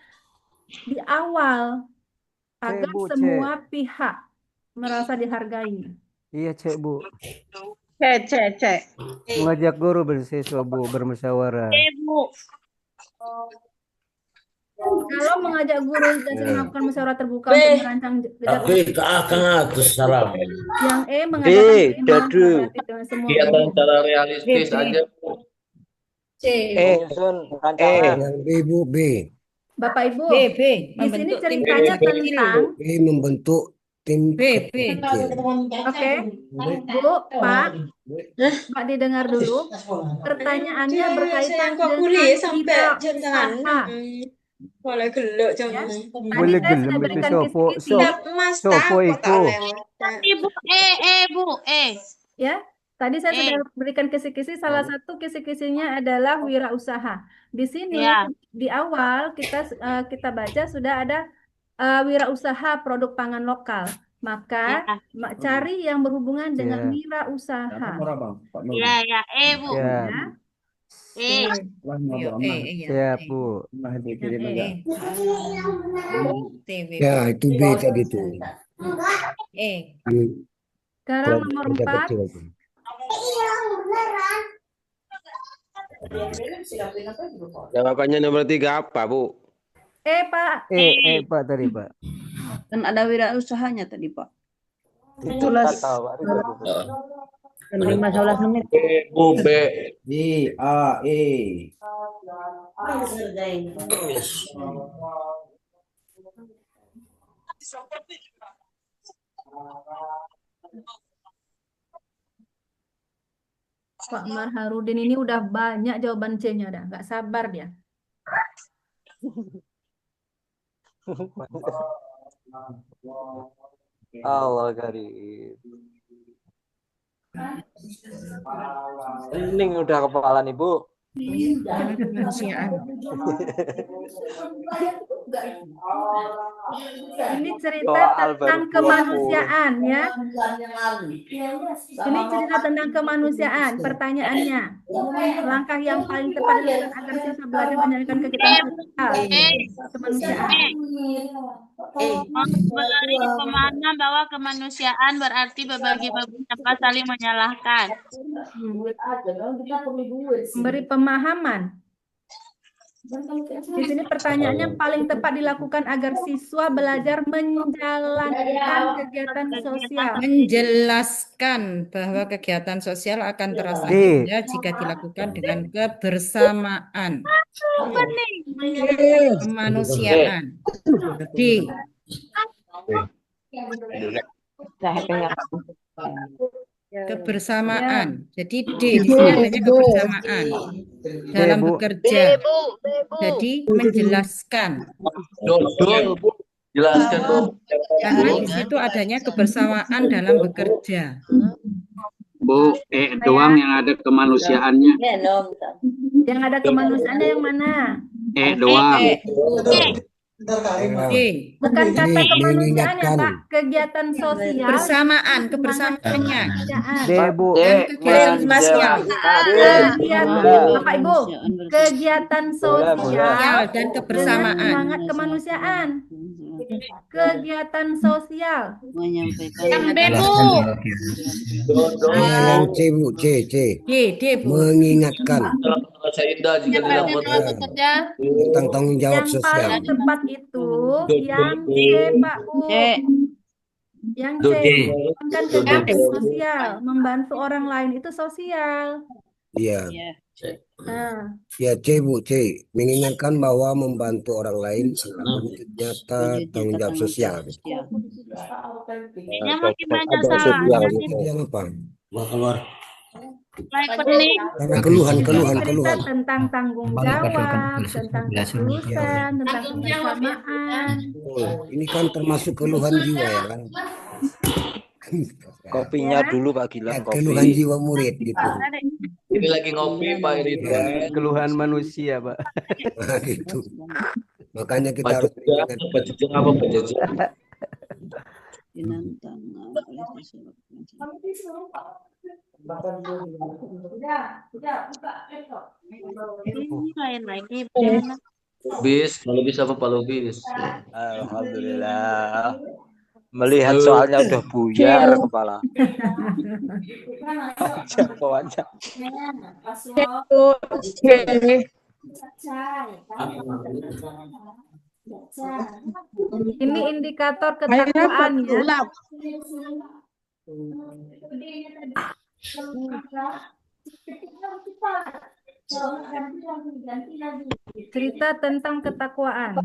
di awal agar semua pihak merasa dihargai? Iya, C, Bu. C. Mengajak guru bersiswa, Bu, bermusyawarah. C, Bu. Kalau mengajak guru dan melakukan musyawarah terbuka B. untuk merancang Tapi akan atus salam. yang mengajak Dadu. dengan semua Kegiatan guru. secara realistis aja. C. Sun rancangan. Yang B, Bu, B. Bapak Ibu, B. di sini ceritanya tentang B membentuk tim B. Oke, Bu, Pak, Pak didengar dulu. Pertanyaannya berkaitan dengan sampai jam tangan. wirausaha. Boleh geluk jangan. Boleh Tadi saya gelem sudah itu berikan sopo kisi-kisi. Mas sopo takut iku. Ibu, Bu, Ya, tadi saya sudah berikan kisi-kisi. Salah satu kisi-kisinya adalah wirausaha. Di sini Ya. di awal kita baca sudah ada wirausaha produk pangan lokal. Maka cari yang berhubungan dengan wirausaha. Ya, Bu. Ya. Ya. Siap, Bu. Ya, itu B tadi tuh. Sekarang nomor 4. Jawabannya nomor 3 apa, Bu? Pak. Pak tadi, Pak. Kan ada wirausahanya tadi, Pak. Itulah. Kan 15 menit. Bu, B. B, A, E. Pak Marharudin ini udah banyak jawaban C-nya dah, nggak sabar dia. Allah karim. Hening udah kepala nih, Bu. Kemanusiaan. Ini cerita tentang kemanusiaan ya. Ini cerita tentang kemanusiaan. Pertanyaannya, langkah yang paling tepat dilakukan agar siswa belajar menjalankan kegiatan sosial kemanusiaan. Memberi pemahaman bahwa kemanusiaan berarti berbagi-bagi tanpa saling menyalahkan. Memberi pemahaman. Di sini pertanyaannya paling tepat dilakukan agar siswa belajar menjalankan kegiatan sosial. Menjelaskan bahwa kegiatan sosial akan terasa indah jika dilakukan dengan kebersamaan. Kemanusiaan. D. Kebersamaan. Jadi D di sini adanya kebersamaan dalam bekerja. Jadi menjelaskan. Dodol, Bu. Jelaskan, Bu. Karena di situ adanya kebersamaan dalam bekerja. Bu, doang yang ada kemanusiaannya. Yang ada kemanusiaannya yang mana? Doang. Bukan kata kemanusiaan ya Pak, kegiatan sosial. Kebersamaannya. Bu. Kegiatan sosial. Bapak Ibu, kegiatan sosial dan kebersamaan. Semangat kemanusiaan. Kegiatan sosial. Yang B, Bu. Yang C, Bu, C. D, Bu. Mengingatkan tentang tanggung jawab yang sosial. paling tepat itu yang C, Pak Bu. Yang C kan kegiatan sosial, membantu orang lain itu sosial. Iya. Nah, Ya, C, Bu, C. Mengingatkan bahwa membantu orang lain adalah wujud nyata tanggung jawab sosial. Ini makin banyak salahnya. Yang apa? Mau keluar. Karena keluhan. cerita tentang tanggung jawab, tentang ketulusan, tentang kebersamaan. Oh, ini kan termasuk keluhan jiwa ya kan? Kopinya dulu Pak Gilang, kopi. Keluhan jiwa murid gitu. Ini lagi ngopi Pak Ridwan. Keluhan manusia, Pak. Nah, gitu. Makanya kita harus Ini lain lagi. Bis, kalau bisa Pak Lubis. Alhamdulillah. Melihat soalnya udah buyar kepala. Jawabannya. Ini indikator ketakwaan ya. Cerita tentang ketakwaan.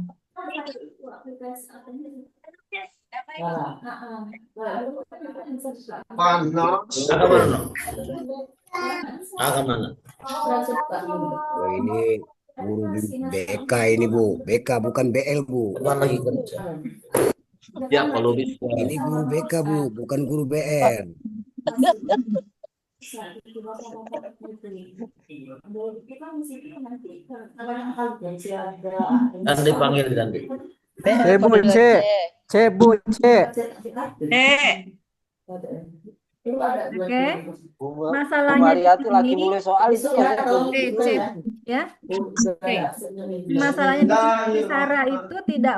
Mana? Oh, ini guru BK ini Bu, BK bukan BL Bu. Lagi kerja. Ya, Pak Lubis. Ini guru BK Bu, bukan guru BL. Nanti panggil nanti. C Bu, C. C Bu, C. Oke. Masalahnya Mariati di lagi sini mulai soal itu ya. Masalahnya di sini Sarah itu tidak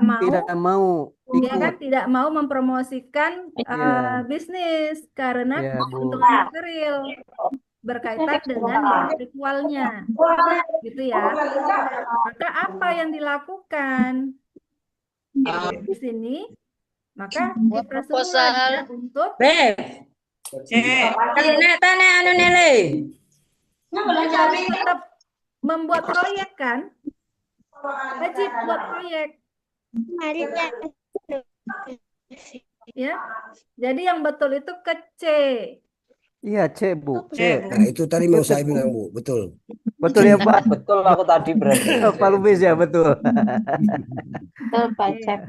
mau dia kan tidak mau mempromosikan bisnis karena keuntungan material berkaitan dengan spiritualnya, gitu ya. Maka apa yang dilakukan di sini? Maka kita suruh aja untuk tetap membuat proyek kan? Wajib buat proyek. Ya, jadi yang betul itu ke C. Iya, C Bu, C. Nah, itu tadi mau saya bilang Bu, betul. Betul ya Pak? Betul aku tadi berarti. Pak Lubis ya, betul. Betul Pak Cep.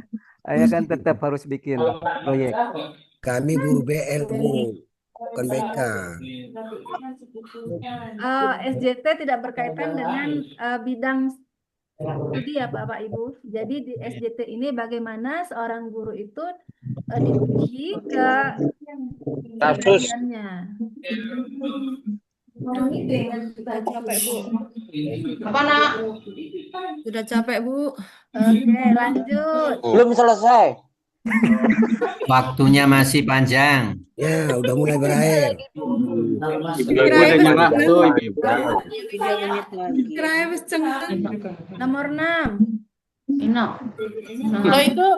Ayah kan tetap harus bikin proyek. Kami guru BL Bu, bukan BK. SJT tidak berkaitan dengan bidang studi ya Bapak Ibu. Jadi di SJT ini bagaimana seorang guru itu diuji ke kasusnya. Capek Bu. Apa nak? Sudah capek Bu. Oke, lanjut. Belum selesai. Waktunya masih panjang. Ya, udah mulai berakhir. Nomor 6. Ino. Lo itu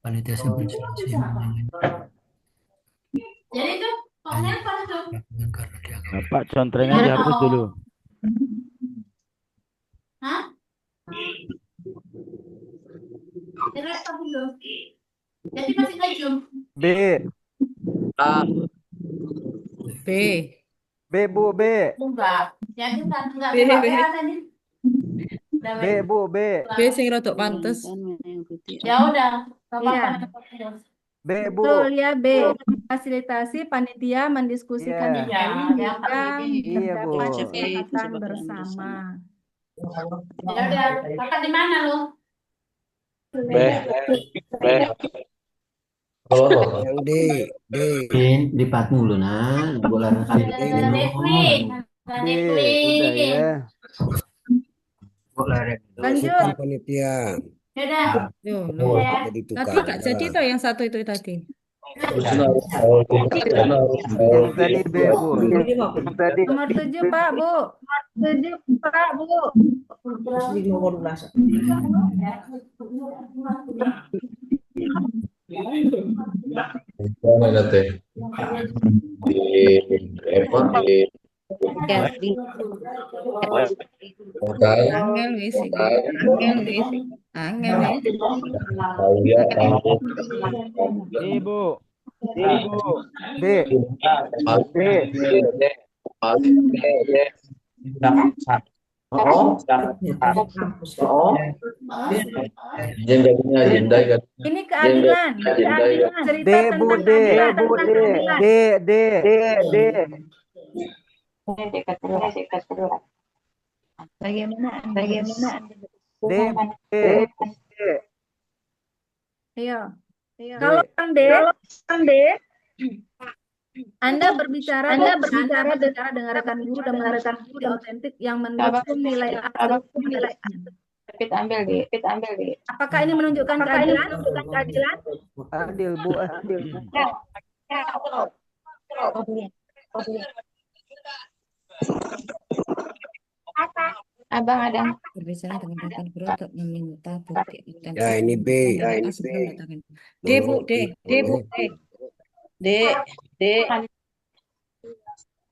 Panitia Jadi itu nelpon tuh. Bapak contrengnya dihapus dulu. Hah? Direktur dulu. Jadi masih ngejum. B. B. B Bu, B. Enggak. Jadi enggak. B Bu, B. B sing rodok pantes. Ya udah. Iya. B Bu. Betul ya B. Fasilitasi panitia mendiskusikan Iya. yang Bu. terdapat kesepakatan bersama. Ya udah. Kakak di mana lo? B. Yang D. Di part mulu nah, bola kali. B, udah ya. Lanjut. Panitia. Udah. Jadi tukar. Tadi Kak jadi toh yang satu itu tadi. Tadi B Bu. Tadi Nomor 7 Pak Bu. 7 Pak Bu. Mana teh? Di apa? Di Angel wis iki. Angel wis. Angel wis. Ibu. B. Ini keadilan. D Bu, D. D. Bagaimana D. Ayo. Kalau Kang D, Anda berbicara dengarkan guru dan mendengarkan guru yang otentik yang mendukung nilai A. ambil di. Apakah ini menunjukkan keadilan? Adil Bu, adil. Abang ada. Berbicara dengan rekan guru untuk meminta bukti Ya ini B. sebelum datangin. D, Bu, D, Bu, D. D.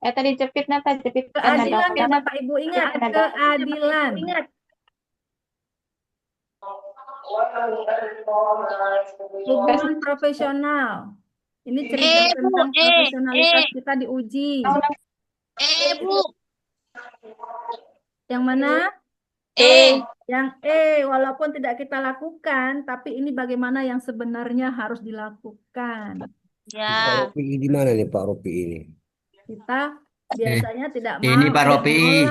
Tadi jepit nata jepit Keadilan ya Bapak Ibu, ingat keadilan. Hubungan profesional. Ini cerita tentang profesionalitas kita diuji. Bu. Yang mana? Yang walaupun tidak kita lakukan, tapi ini bagaimana yang sebenarnya harus dilakukan. Ya. Pak Ropi di mana nih Pak Ropi ini? Kita biasanya tidak mau. Ini Pak Ropi.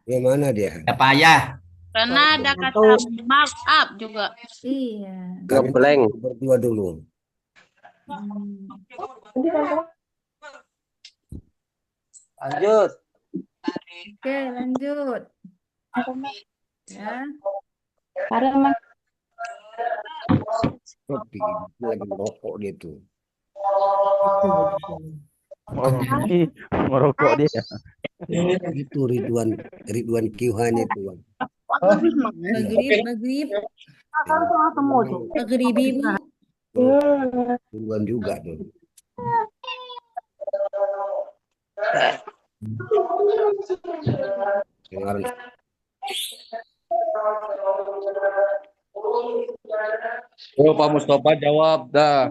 Yang mana dia? Ya payah. Karena ada kata mark up juga. Iya. Blank. Berdua dulu. Lanjut. Oke, lanjut. Ya. Ropi lagi merokok dia tuh. Merokok dia. Itu Ridwan Kiuhan itu. Magribi, Bu. Ridwan juga tuh. Dengar. Pak Mustafa jawab dah.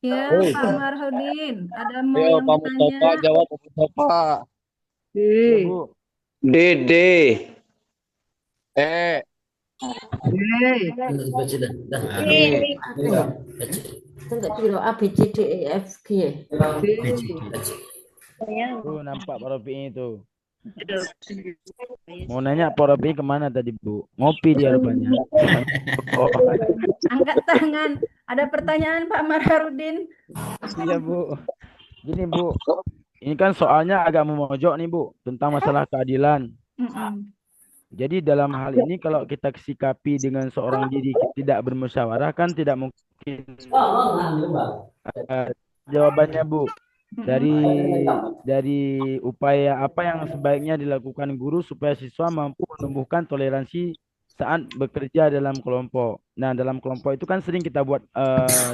Ya, Pak Marhodin, ada mau Ayo yang Pak Mustafa bertanya? jawab Pak Mustafa. D. Enggak kira A, B, C, D, E, F, G. Tuh nampak Pak Ropi itu. Mau nanya Pak Ropi kemana tadi Bu? Ngopi dia rupanya. Angkat tangan. Ada pertanyaan Pak Marharudin? Iya Bu. Gini Bu, ini kan soalnya agak memojok nih Bu, tentang masalah keadilan. Jadi dalam hal ini kalau kita sikapi dengan seorang diri tidak bermusyawarah kan tidak mungkin. Jawabannya Bu, dari upaya apa yang sebaiknya dilakukan guru supaya siswa mampu menumbuhkan toleransi saat bekerja dalam kelompok. Nah, dalam kelompok itu kan sering kita buat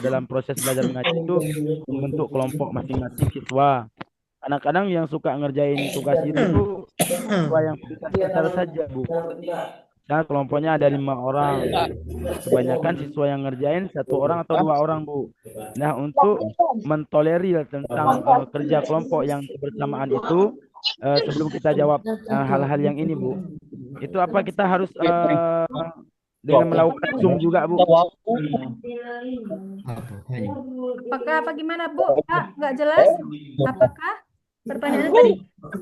dalam proses belajar mengajar itu membentuk kelompok masing-masing siswa. Kadang-kadang yang suka ngerjain tugas itu siswa yang pintar saja Bu. Nah, kelompoknya ada 5 orang. Kebanyakan siswa yang ngerjain 1 orang atau 2 orang Bu. Nah, untuk mentolerir tentang kerja kelompok yang kebersamaan itu, sebelum kita jawab hal-hal yang ini Bu, itu apa kita harus dengan melakukan Zoom juga Bu? Apakah apa gimana Bu? Kak, nggak jelas? Apakah pertanyaannya tadi?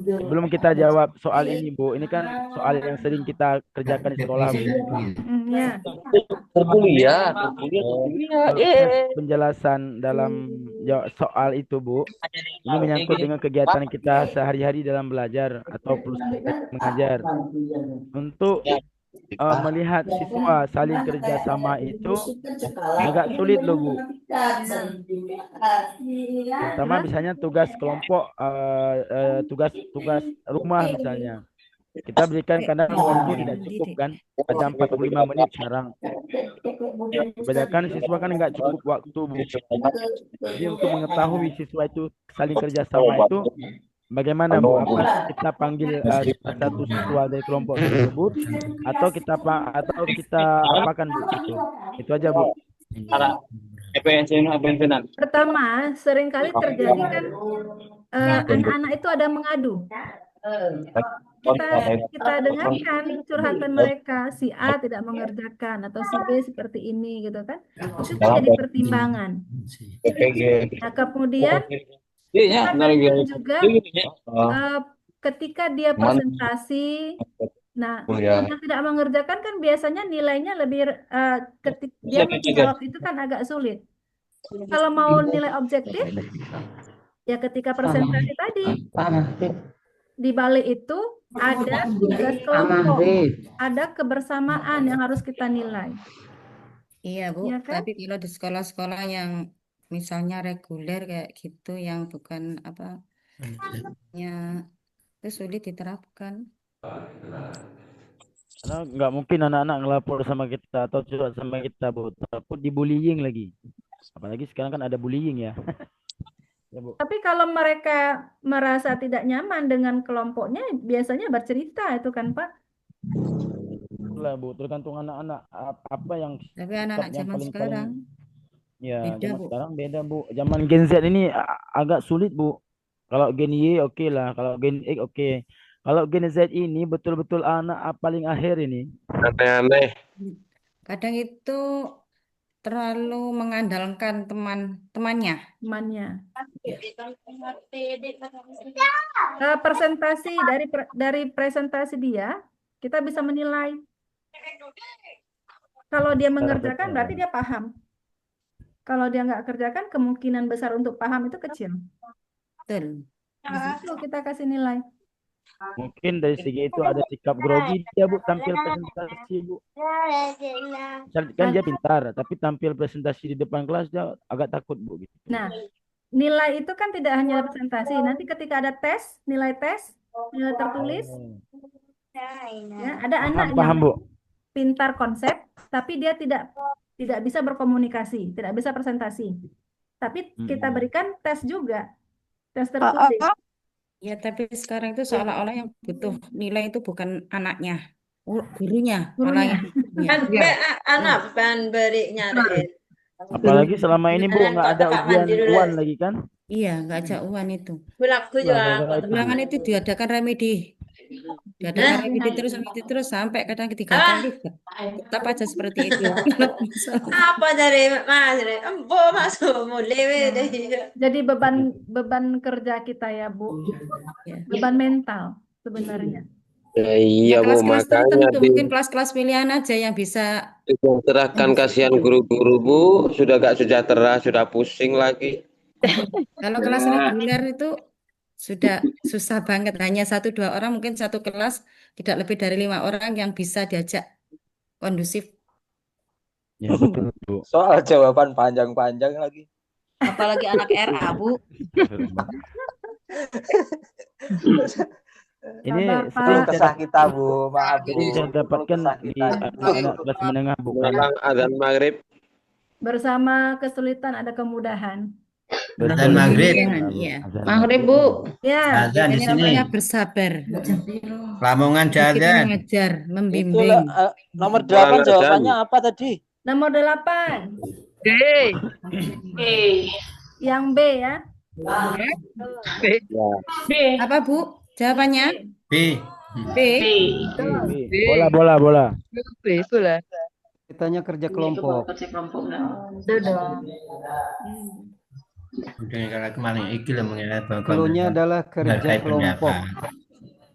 Sebelum kita jawab soal ini Bu, ini kan soal yang sering kita kerjakan di sekolah Bu. Ya. Terkuliah. Penjelasan dalam soal itu Bu, ini menyangkut dengan kegiatan kita sehari-hari dalam belajar atau proses mengajar. Untuk melihat siswa saling kerjasama itu agak sulit loh Bu. Pertama misalnya tugas kelompok, tugas rumah misalnya. Kita berikan kadang waktu tidak cukup kan, ada 45 menit sekarang. Kebanyakan siswa kan nggak cukup waktu Bu. Jadi untuk mengetahui siswa itu saling kerjasama itu bagaimana Bu? Apa kita panggil satu siswa dari kelompok tersebut atau kita apakan Bu? Itu aja Bu. Pertama, seringkali terjadi kan anak-anak itu ada mengadu. Kita dengarkan curhatan mereka, si A tidak mengerjakan atau si B seperti ini gitu kan. Itu kan jadi pertimbangan. Nah, kemudian kita berikan juga ketika dia presentasi, nah yang tidak mengerjakan kan biasanya nilainya lebih ketika dia menjawab itu kan agak sulit. Kalau mau nilai objektif, ya ketika presentasi tadi di balik itu ada tugas kelompok, ada kebersamaan yang harus kita nilai. Iya Bu, Ya kan? tapi kalau di sekolah-sekolah yang misalnya reguler kayak gitu yang bukan apa ya itu sulit diterapkan. Karena nggak mungkin anak-anak ngelapor sama kita atau curhat sama kita, Bu. Takut dibullying lagi. Apalagi sekarang kan ada bullying ya. Ya, Bu. Tapi kalau mereka merasa tidak nyaman dengan kelompoknya, biasanya bercerita itu kan, Pak. Itulah, Bu, tergantung anak-anak apa yang Tapi anak-anak sikap yang zaman sekarang ya beda, zaman Bu. sekarang beda, Bu. Zaman Gen Z ini agak sulit, Bu. Kalau Gen Y oke lah, kalau Gen X oke. Kalau Gen Z ini betul-betul anak paling akhir ini. Aneh-aneh. Kadang itu terlalu mengandalkan temannya. Presentasi dari presentasi dia, kita bisa menilai. Kalau dia mengerjakan berarti dia paham. Kalau dia nggak kerjakan, kemungkinan besar untuk paham itu kecil. Betul. Di situ kita kasih nilai. Mungkin dari segi itu ada sikap grogi dia, Bu, tampil presentasi, Bu. Kan dia pintar, tapi tampil presentasi di depan kelas dia agak takut, Bu. Gitu. Nah, nilai itu kan tidak hanya presentasi. Nanti ketika ada tes, nilai tertulis, ya, ada anak Paham, yang Bu. pintar konsep, tapi dia tidak bisa berkomunikasi, tidak bisa presentasi. Tapi kita berikan tes juga, tes tertulis. Ya, tapi sekarang itu seolah-olah yang butuh nilai itu bukan anaknya, gurunya. Anak ban beriknya. Apalagi selama ini, Bu, nggak ada ujian UAN lagi kan? Iya, nggak ada UAN itu. juga. Ulangan itu diadakan remedi. Diadakan remedi terus sampai kadang 3 kali. Tetap aja seperti itu. Apa dari Mas? Embo masuk mulai deh. Jadi beban kerja kita ya, Bu. Beban mental sebenarnya. Ya, iya, Bu, Kelas-kelas makanya tertentu mungkin kelas-kelas pilihan aja yang bisa. disejahterakan, kasihan guru-guru, Bu, sudah gak sejahtera, sudah pusing lagi. Kalau kelas reguler itu sudah susah banget, hanya 1-2 orang, mungkin satu kelas tidak lebih dari 5 orang yang bisa diajak kondusif. Ya, betul, Bu. Soal jawaban panjang-panjang lagi. Apalagi anak RA, Bu. Ini Keluh kesah kita, Bu. Maaf, Bu. Ini saya dapatkan di anak kelas menengah, Bu. Sekarang azan maghrib. Bersama kesulitan ada kemudahan. Azan maghrib. Iya. Maghrib, Bu. Ya. Azan di Ini sini. namanya bersabar. Lamongan Kita jalan. mengajar, Itu membimbing. nomor 8 jawabannya apa tadi? Nomor 8. D. Yang B ya. B. Apa, Bu? Jawabannya? B. B. Bola. B pula. Kitanya kerja kelompok. Udah kalau kemarin iki lah mengenai Cluenya adalah kerja kelompok.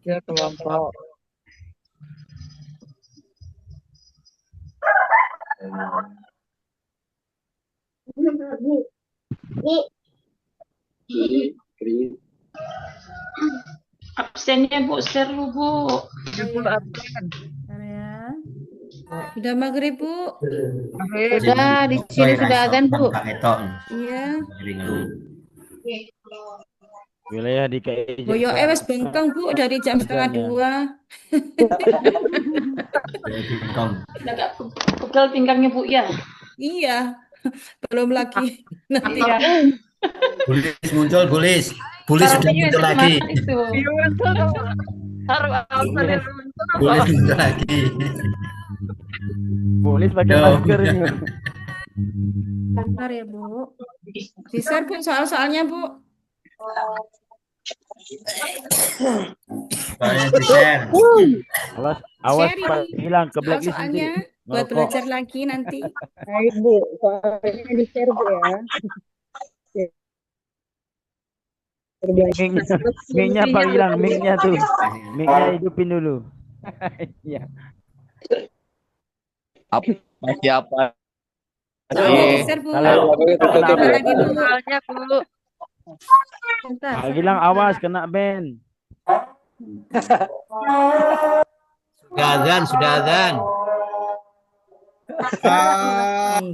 Kerja kelompok. Absennya Bu, share lu Bu. Sudah maghrib, Bu. Sudah, di sini sudah azan, Bu. Iya. Wilayah DKI Boyo wes bengkong, Bu, dari jam 1:30. Agak pegel pinggangnya Bu ya. Iya. Belum lagi. Nanti ya. Bulis muncul, Bulis. Bulis sudah muncul lagi. Bulis muncul lagi. Bulis pakai masker ini. Bentar ya, Bu. Di-share, Bu, soal-soalnya, Bu. Awas Sharing. Pak, hilang ke blacklist nanti. Soalnya buat belajar lagi nanti. Baik, Bu. Soalnya di-share, Bu ya. Mic-nya Pak hilang, mic-nya tuh. Mic-nya hidupin dulu. Iya. Masih apa? Geser, Bu. Kalau lagi dulu. Soalnya, Bu. Pak Gilang awas kena ban. Sudah azan. Pak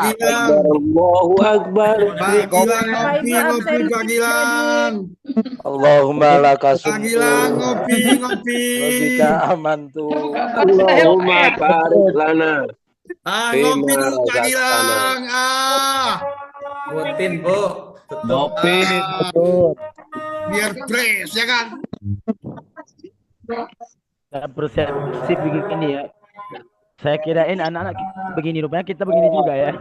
Gilang. Allahu Akbar. Pak Gilang ngopi, ngopi Pak Gilang. Allahumma laka Pak Gilang ngopi, ngopi. Wabika amantu. Allahumma barik lana. Ngopi dulu Pak Gilang. Rutin, Bu. Ngopi. Biar fresh ya kan. Persepsi begini ya. Saya kirain anak-anak begini, rupanya kita begini juga ya.